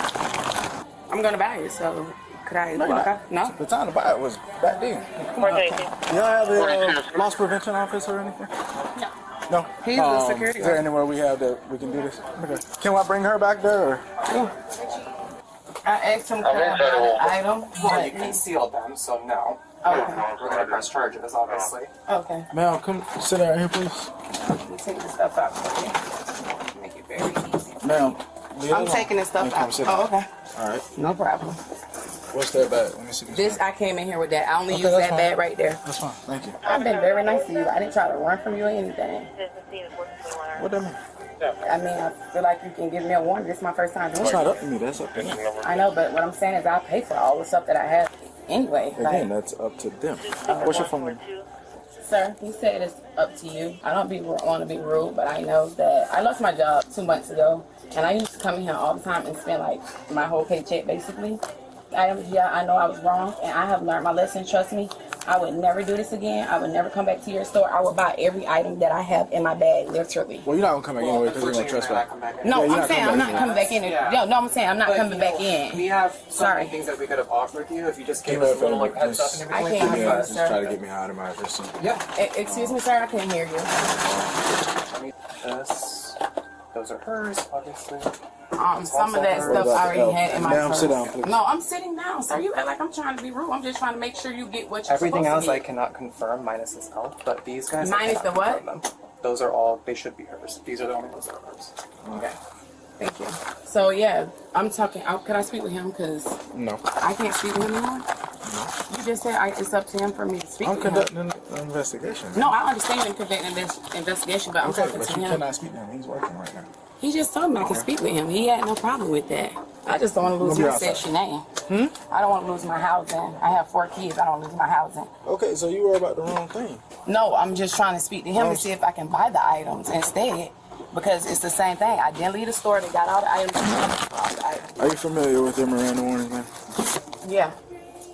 I'm gonna buy it, so could I walk out? No? The time to buy it was back then. Y'all have a loss prevention office or anything? No. No? He's the security Is there guard. anywhere we have that we can do this? Okay. Can I bring her back there? Or? Yeah. I asked him could I buy an item. Well, you can seal them, so no. Okay. We're gonna press charges, obviously. Okay. Ma'am, come sit down here, please. Let me take the stuff out for you. Make it very easy. Ma'am. I'm taking this stuff out. Oh, okay. All right. No problem. What's that bag? Let me see This, I came in here with that. I only Okay, use that's that fine. bag right there. That's fine. Thank you. I've been very nice to you. I didn't try to run from you or anything. What that mean? I mean, I feel like you can give me a warning. This is my first time doing That's it. not up to me. That's up to them. I know, but what I'm saying is I pay for all the stuff that I have anyway. Again, that's up to them. What's your phone number? Sir, he said it's up to you. I don't want to be rude, but I know that I lost my job 2 months ago, and I used to come in here all the time and spend like my whole paycheck basically. I know I was wrong, and I have learned my lesson. Trust me, I would never do this again. I would never come back to your store. I would buy every item that I have in my bag, literally. Well, you're not gonna come back anyway because you're gonna trespass. No, Yeah, I'm saying I'm not coming back in. No, I'm saying I'm not coming back in. We have so Sorry. many things that we could have offered you if you just gave Give us a me little a like heads up and I everything. can't like hear that. you, Just sir. try to get me out of my person. Yeah. Excuse me, sir, I can't hear you. Those are hers, obviously. Some of that stuff I already had in my Ma'am, purse. sit down, please. No, I'm sitting down, sir. You act like I'm trying to be rude. I'm just trying to make sure you get what you're Everything supposed else I to cannot confirm, minus this elf, but these guys. I Minus cannot the what? confirm them. Those are all. They should be hers. These are the only ones that are hers. Okay. Thank you. So, yeah, I'm talking. Could I speak with him? Because No. I can't speak with him anymore? You just said it's up to him for me to speak I'm to him. conducting an investigation. No, I understand you're conducting an investigation, but I'm Okay, talking but to you him. cannot speak to him. He's working right now. He just told me I can speak with him. He had no problem with that. I just don't want to lose my section name. I don't want to lose my housing. I have 4 kids. I don't lose my housing. Okay, so you worry about the wrong thing. No, I'm just trying to speak to him to see if I can buy the items instead. Because it's the same thing. I didn't leave the store. They got all the items. Are you familiar with your Miranda warnings, man? Yeah.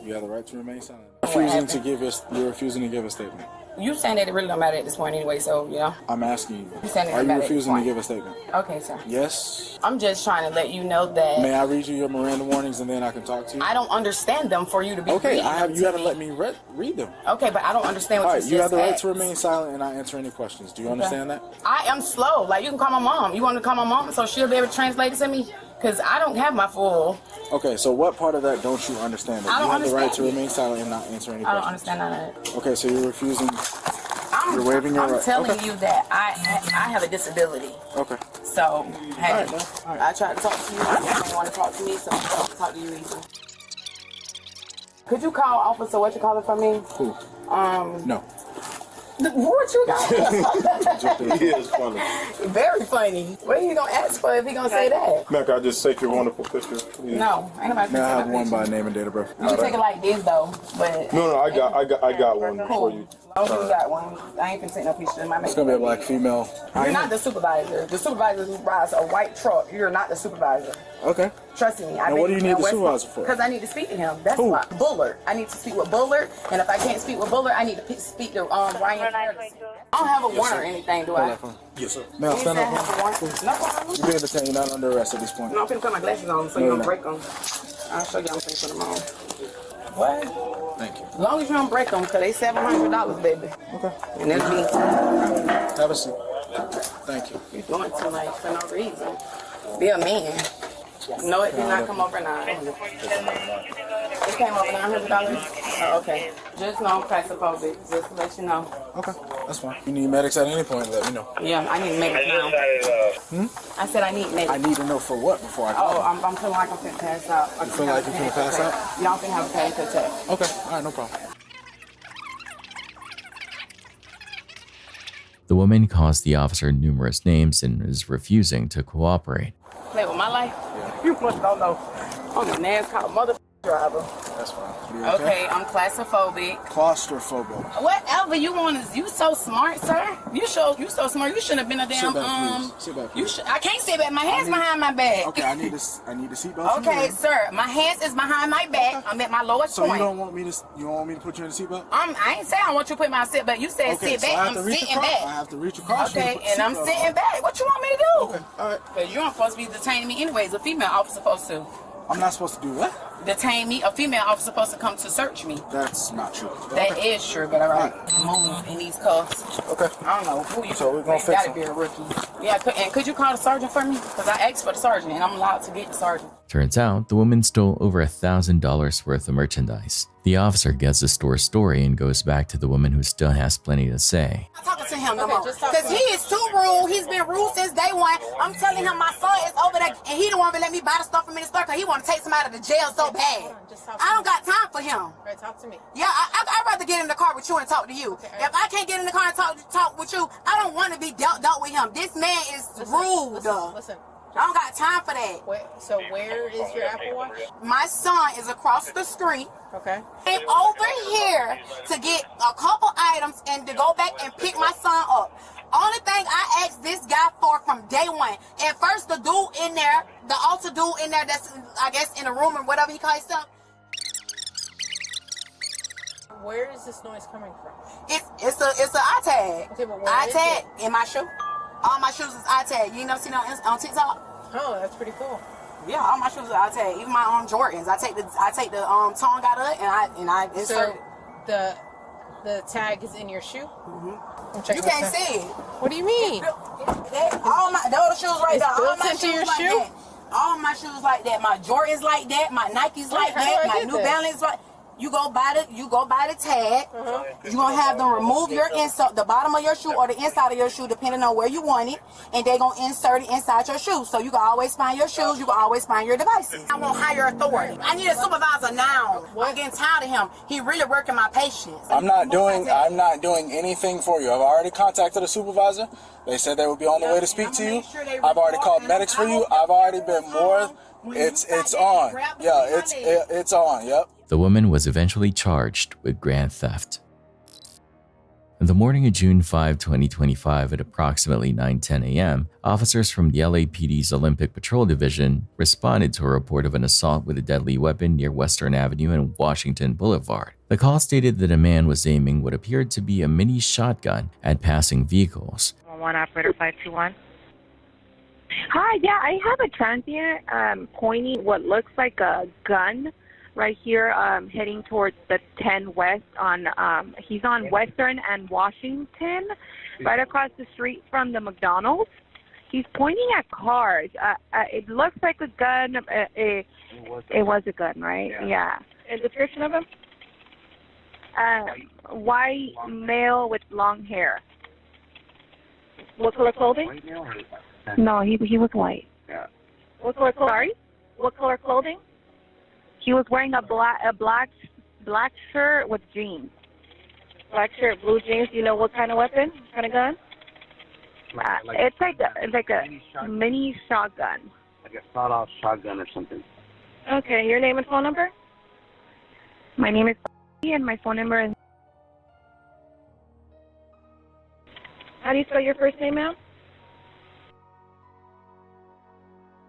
You have the right to remain silent. You're refusing to give a statement. You saying that it really don't matter at this point anyway, so, yeah. I'm asking you. You saying it Are don't you matter at this refusing to point? give a statement? Okay, sir. Yes. I'm just trying to let you know that May I read you your Miranda warnings and then I can talk to you? I don't understand them for you to be Okay, reading them you to haven't me. let me read them. Okay, but I don't understand what All you right, just you have the right asked. to remain silent and not answer any questions. Do you understand that? I am slow. Like, you can call my mom. You want to call my mom so she'll be able to translate it to me? Because I don't have my full... Okay, so what part of that don't you understand? I don't you have the right understand to it. remain silent and not answer any I don't questions. understand none of it. Okay, so you're refusing. You're waiving your I'm right. telling Okay. you that I have a disability. Okay. So, hey, All right. I tried to talk to you. You don't want to talk to me, so I'm going to talk to you either. Could you call Officer what you calling from me? Who? No. What you got? He is funny. Very funny. What are you going to ask for if he going to say that? Mac, I just take your wonderful picture. Please. No, ain't nobody May I have taking one my by name and date of birth? You can take it like this, though, but... No, I got one for Cool. you. As long as you got one, I ain't gonna take no picture. It's gonna be a black female. You're not the supervisor. The supervisor who rides a white truck. You're not the supervisor. Okay. Trust me. Now, what do you need the supervisor for? Because I need to speak to him. That's why. Bullard. I need to speak with Bullard, and if I can't speak with Bullard, I need to speak to Ryan. I don't have a warrant or anything, do I? Yes, sir. Ma'am, stand up. No. You're being detained. You're not under arrest at this point. No, I'm finna put my glasses on so you don't break them. I'll show you I'm finna put them on. What? Thank you. As long as you don't break them, because they $700, baby. Okay. And that's me. Have a seat. Thank you. You're doing too much for no reason. Be a man. No, it did not come over $900. It came over $900? Oh, okay. Just know I'm claustrophobic, just to let you know. Okay, that's fine. You need medics at any point, let me know. Yeah, I need medics now. I said I need medics. I need to know for what before I call. Oh, I'm feeling like I'm finna pass out. You feel like you're finna pass out? Y'all finna have a panic attack. Okay, alright, no problem. The woman calls the officer numerous names and is refusing to cooperate. Play with my life? You must don't know. I'm a NASCAR motherfucking driver. That's fine. Okay, I'm claustrophobic. Claustrophobic. Whatever you want is you so smart, sir. You so smart. You shouldn't have been a damn Sit back, please. Sit back, please. I can't sit back. My hands behind my back. Okay, I need the seatbelt. Okay, sir. My hands is behind my back. Okay. I'm at my lowest so point. you don't want me to put you in the seatbelt? I ain't saying I want you to put my seatbelt. You said okay, sit so back. I have I'm to reach sitting across. back. I have to reach across. Okay, and I'm sitting back. What you want me to do? Okay, all right. Because you're not supposed to be detaining me anyways. A female officer supposed to. I'm not supposed to do what? Detain me. A female officer supposed to come to search me. That's not true. That is true, but all right. Move in these cuffs. Okay. I don't know who you. So we're gonna fix gotta him. be a rookie. Yeah, and could you call the sergeant for me? Because I asked for the sergeant, and I'm allowed to get the sergeant. Turns out the woman stole over $1,000 worth of merchandise. The officer gets the store's story and goes back to the woman who still has plenty to say. I'm talking to him no more. Because he is too rude. He's been rude since day one. I'm telling him my son is over there, and he don't want to let me buy the stuff from in the store because he want to take somebody out of the jail so bad. I don't got time for him. Right, talk to me. Yeah, I'd rather get in the car with you and talk to you. If I can't get in the car and talk with you, I don't want to be dealt with him. This man is rude. Listen. I don't got time for that. So where is your Apple Watch? My son is across the street. Okay. I'm over here to get a couple items and to go back and pick my son up. Only thing I asked this guy for from day one. And first the dude in there, the altar dude in there that's, I guess, in the room or whatever he calls himself. Where is this noise coming from? It's a iTag. Okay, but where is iTag it? in my shoe. All my shoes is iTag. You ain't never seen it on TikTok? Oh, that's pretty cool. Yeah, all my shoes are iTag. Even my Jordans. I take the tongue out of it and I insert. So the tag is in your shoe? Mm-hmm. You can't see it. What do you mean? All my those shoes right there. All my into shoes your like shoe? that. All my shoes like that. My Jordans like that. My Nikes like that. My New Balance like. You go buy the tag. You're gonna have them remove your insert, the bottom of your shoe or the inside of your shoe, depending on where you want it, and they're gonna insert it inside your shoe. So you can always find your shoes, you can always find your devices. I want higher authority. I need a supervisor now. I'm getting tired of him. He really working my patience. I'm not doing anything for you. I've already contacted a supervisor. They said they would be on the way to speak to you. I've already called medics for you. I've already been more. It's on. Yeah, it's on. Yep. The woman was eventually charged with grand theft. On the morning of June 5, 2025 at approximately 9:10 a.m., officers from the LAPD's Olympic Patrol Division responded to a report of an assault with a deadly weapon near Western Avenue and Washington Boulevard. The call stated that a man was aiming what appeared to be a mini shotgun at passing vehicles. 1 operator 521. Hi, yeah, I have a transient pointing what looks like a gun right here, heading towards the 10 West on, he's on Western and Washington, right across the street from the McDonald's. He's pointing at cars. It looks like a gun. It was a gun, right? Yeah. And description of him? White male with long hair. What color clothing? No, he was white. Yeah. What color clothing? Sorry? What color clothing? He was wearing a black shirt with jeans. Black shirt, blue jeans. Do you know what kind of weapon? What kind of gun? It's like a mini shotgun. Like a sawed-off shotgun or something. Okay, your name and phone number? My name is and my phone number is. How do you spell your first name, ma'am?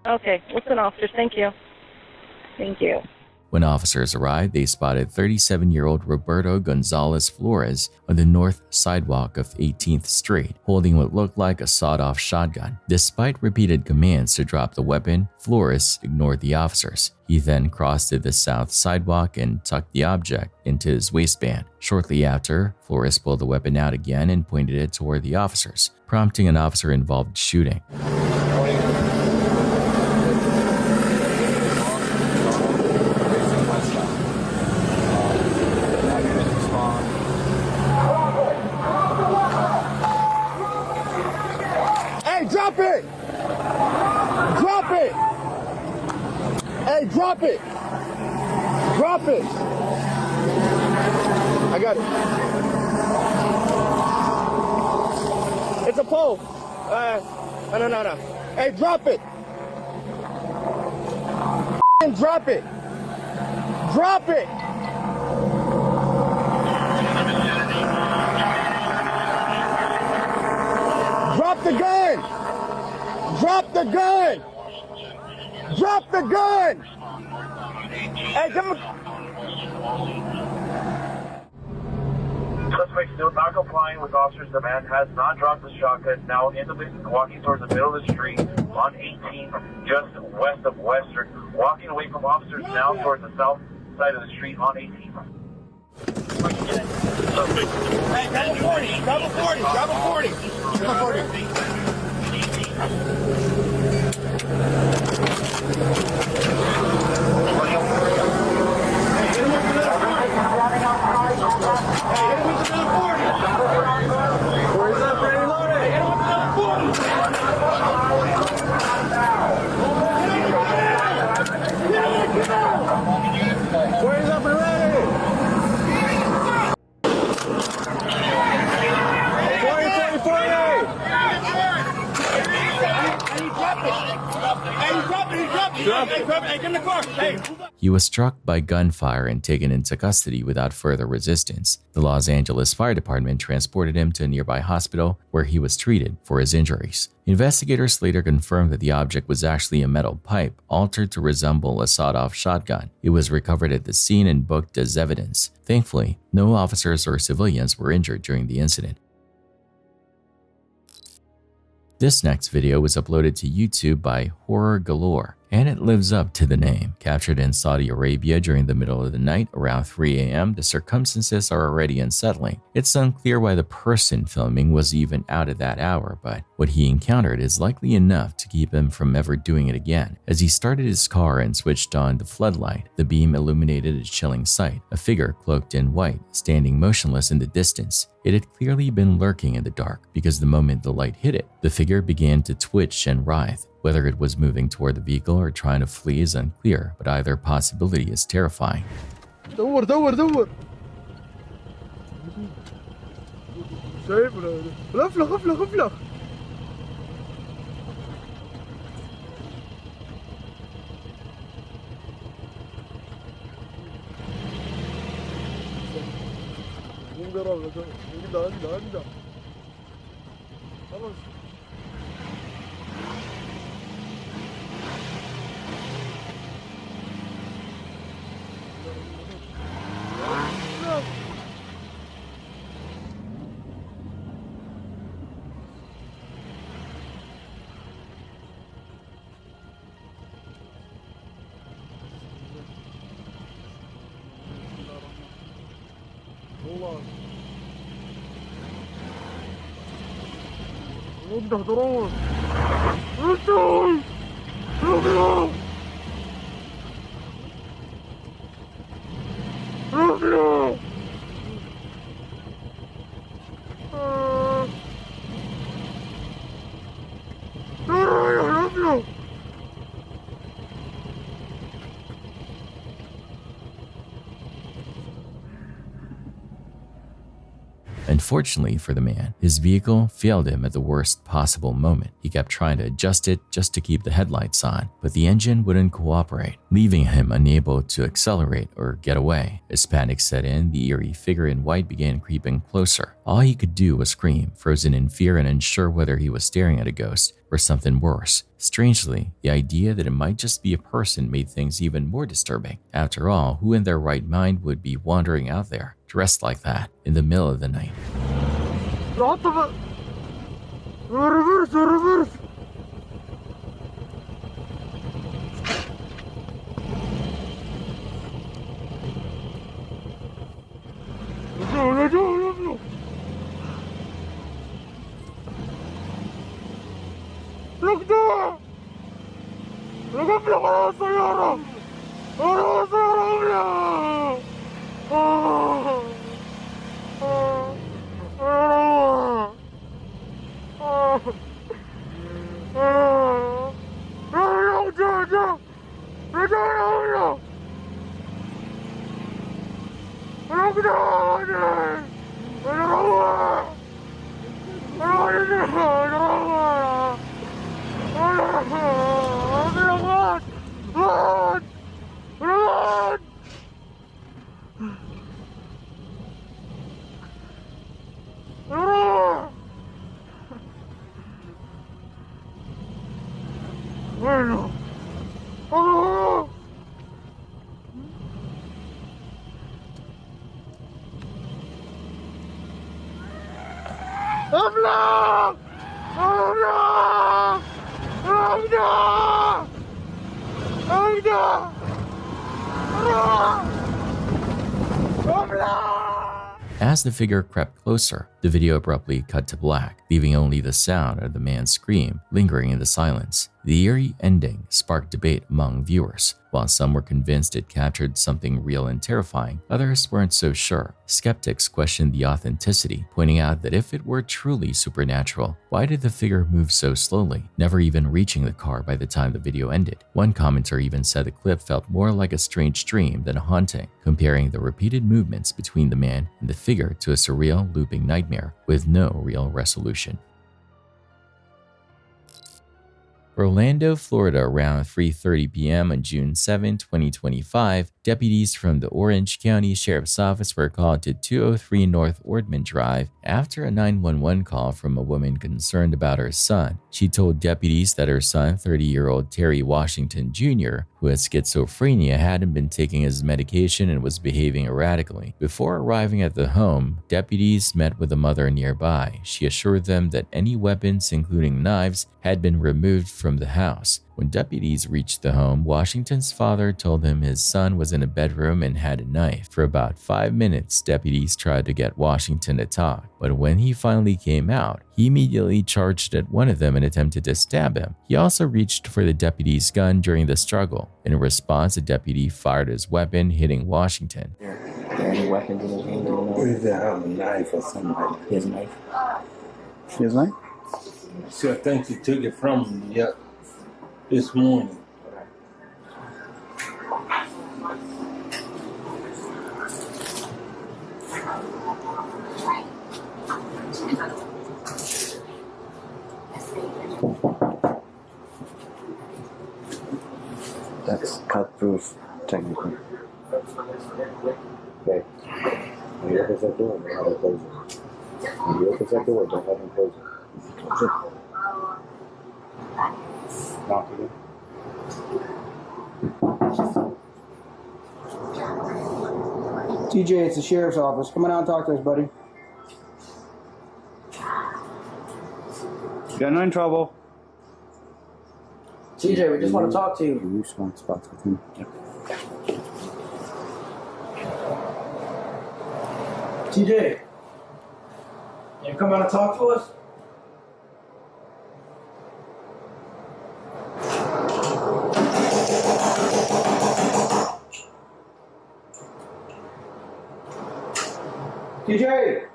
Okay, listen, officers. Thank you. Thank you. When officers arrived, they spotted 37-year-old Roberto Gonzalez Flores on the north sidewalk of 18th Street, holding what looked like a sawed-off shotgun. Despite repeated commands to drop the weapon, Flores ignored the officers. He then crossed to the south sidewalk and tucked the object into his waistband. Shortly after, Flores pulled the weapon out again and pointed it toward the officers, prompting an officer-involved shooting. Drop it! Drop it! Hey, drop it! Drop it! I got it. It's a pole. No. Hey, drop it! Drop it! Drop it! Drop the gun! Drop the gun! Drop the gun! Hey, give him. Suspect still not complying with officers' demand, has not dropped the shotgun, now in the business, walking towards the middle of the street on 18, just west of Western, walking away from officers now towards the south side of the street on 18. Hey, grab a 40, grab a 40, grab a 40. Grab a 40. He was struck by gunfire and taken into custody without further resistance. The Los Angeles Fire Department transported him to a nearby hospital where he was treated for his injuries. Investigators later confirmed that the object was actually a metal pipe altered to resemble a sawed-off shotgun. It was recovered at the scene and booked as evidence. Thankfully, no officers or civilians were injured during the incident. This next video was uploaded to YouTube by Horror Galore And it lives up to the name. Captured in Saudi Arabia during the middle of the night around 3 a.m., the circumstances are already unsettling. It's unclear why the person filming was even out at that hour, but what he encountered is likely enough to keep him from ever doing it again. As he started his car and switched on the floodlight, the beam illuminated a chilling sight, a figure cloaked in white, standing motionless in the distance. It had clearly been lurking in the dark, because the moment the light hit it, the figure began to twitch and writhe. Whether it was moving toward the vehicle or trying to flee is unclear, but either possibility is terrifying. دور دور دور شايف الافلق افلق افلق خلاص وده ضروري رجعوا رجعوا رجعوا رجعوا Unfortunately for the man, his vehicle failed him at the worst possible moment. He kept trying to adjust it just to keep the headlights on, but the engine wouldn't cooperate, leaving him unable to accelerate or get away. As panic set in, the eerie figure in white began creeping closer. All he could do was scream, frozen in fear and unsure whether he was staring at a ghost or something worse. Strangely, the idea that it might just be a person made things even more disturbing. After all, who in their right mind would be wandering out there, dressed like that, in the middle of the night? reverse reverse رجعوا ركضوا ركبنا على السيارة على السيارة Bueno. Oh. ¡Habla! ¡Habla! ¡Habla! ¡Habla! ¡Habla! As the figure crept closer, the video abruptly cut to black, leaving only the sound of the man's scream lingering in the silence. The eerie ending sparked debate among viewers. While some were convinced it captured something real and terrifying, others weren't so sure. Skeptics questioned the authenticity, pointing out that if it were truly supernatural, why did the figure move so slowly, never even reaching the car by the time the video ended? One commenter even said the clip felt more like a strange dream than a haunting, comparing the repeated movements between the man and the figure to a surreal, looping nightmare with no real resolution. Orlando, Florida, around 3:30 p.m. on June 7, 2025, deputies from the Orange County Sheriff's Office were called to 203 North Ordman Drive after a 911 call from a woman concerned about her son. She told deputies that her son, 30-year-old Terry Washington Jr., who had schizophrenia, hadn't been taking his medication and was behaving erratically. Before arriving at the home, deputies met with a mother nearby. She assured them that any weapons, including knives, had been removed from the house. When deputies reached the home, Washington's father told him his son was in a bedroom and had a knife. For about 5 minutes, deputies tried to get Washington to talk, but when he finally came out, he immediately charged at one of them and attempted to stab him. He also reached for the deputy's gun during the struggle. In response, the deputy fired his weapon, hitting Washington. Are there any weapons in his hand? Or is there a knife or something like that? His knife? His knife? See, I think he took it from him, this morning. That's cut-proof, technically. Okay. When you open that door, don't have him close it. When you open that door, don't have him close it. Close it. Knock again. TJ, it's the sheriff's office. Come on out and talk to us, buddy. Got no in trouble. TJ, we just want to talk to you. You just want to talk with him. TJ, you come out and talk to us? TJ!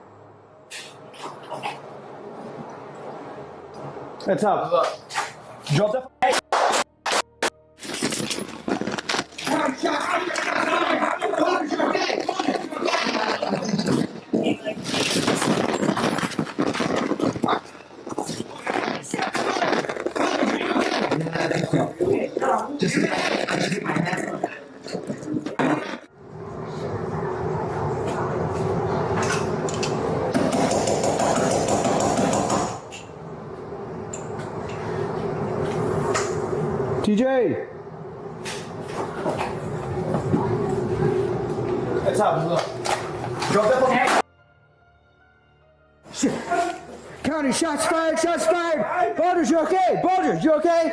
What's up? Drop the TJ! What's up? Drop the phone. Shit. County, shots fired, shots fired! Boulders, you okay? Boulders, you okay?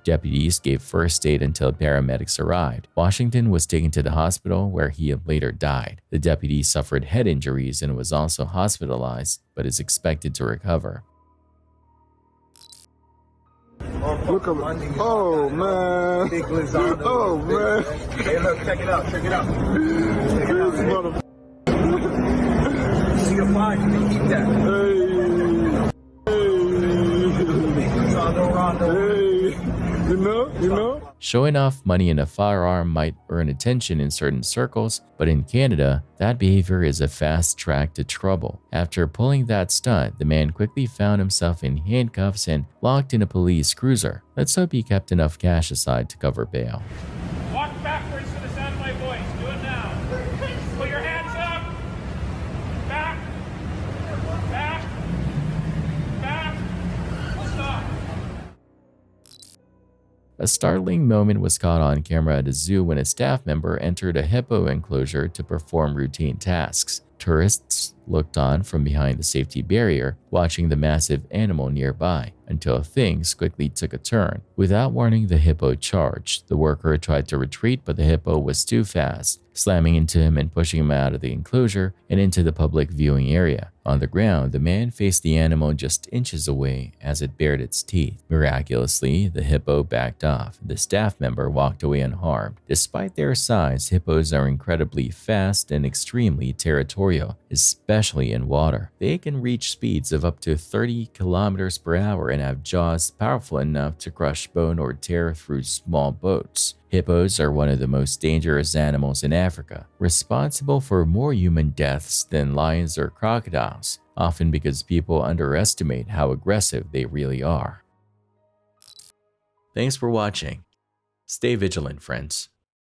Deputies gave first aid until paramedics arrived. Washington was taken to the hospital where he later died. The deputy suffered head injuries and was also hospitalized, but is expected to recover. Look at oh man. Oh man. Hey, look, check it out, check it out. Check it out, man. See your fine, you can keep that. You know? Showing off money in a firearm might earn attention in certain circles, but in Canada, that behavior is a fast track to trouble. After pulling that stunt, the man quickly found himself in handcuffs and locked in a police cruiser. Let's hope he kept enough cash aside to cover bail. Walk backwards to the sound of my voice. Do it now. Put your hands up. Back. Back. Back. Stop. A startling moment was caught on camera at a zoo when a staff member entered a hippo enclosure to perform routine tasks. Tourists looked on from behind the safety barrier, watching the massive animal nearby, until things quickly took a turn. Without warning, the hippo charged. The worker tried to retreat, but the hippo was too fast, slamming into him and pushing him out of the enclosure and into the public viewing area. On the ground, the man faced the animal just inches away as it bared its teeth. Miraculously, the hippo backed off. The staff member walked away unharmed. Despite their size, hippos are incredibly fast and extremely territorial, especially in water. They can reach speeds of up to 30 kilometers per hour and have jaws powerful enough to crush bone or tear through small boats. Hippos are one of the most dangerous animals in Africa, responsible for more human deaths than lions or crocodiles, often because people underestimate how aggressive they really are. Thanks for watching. Stay vigilant, friends.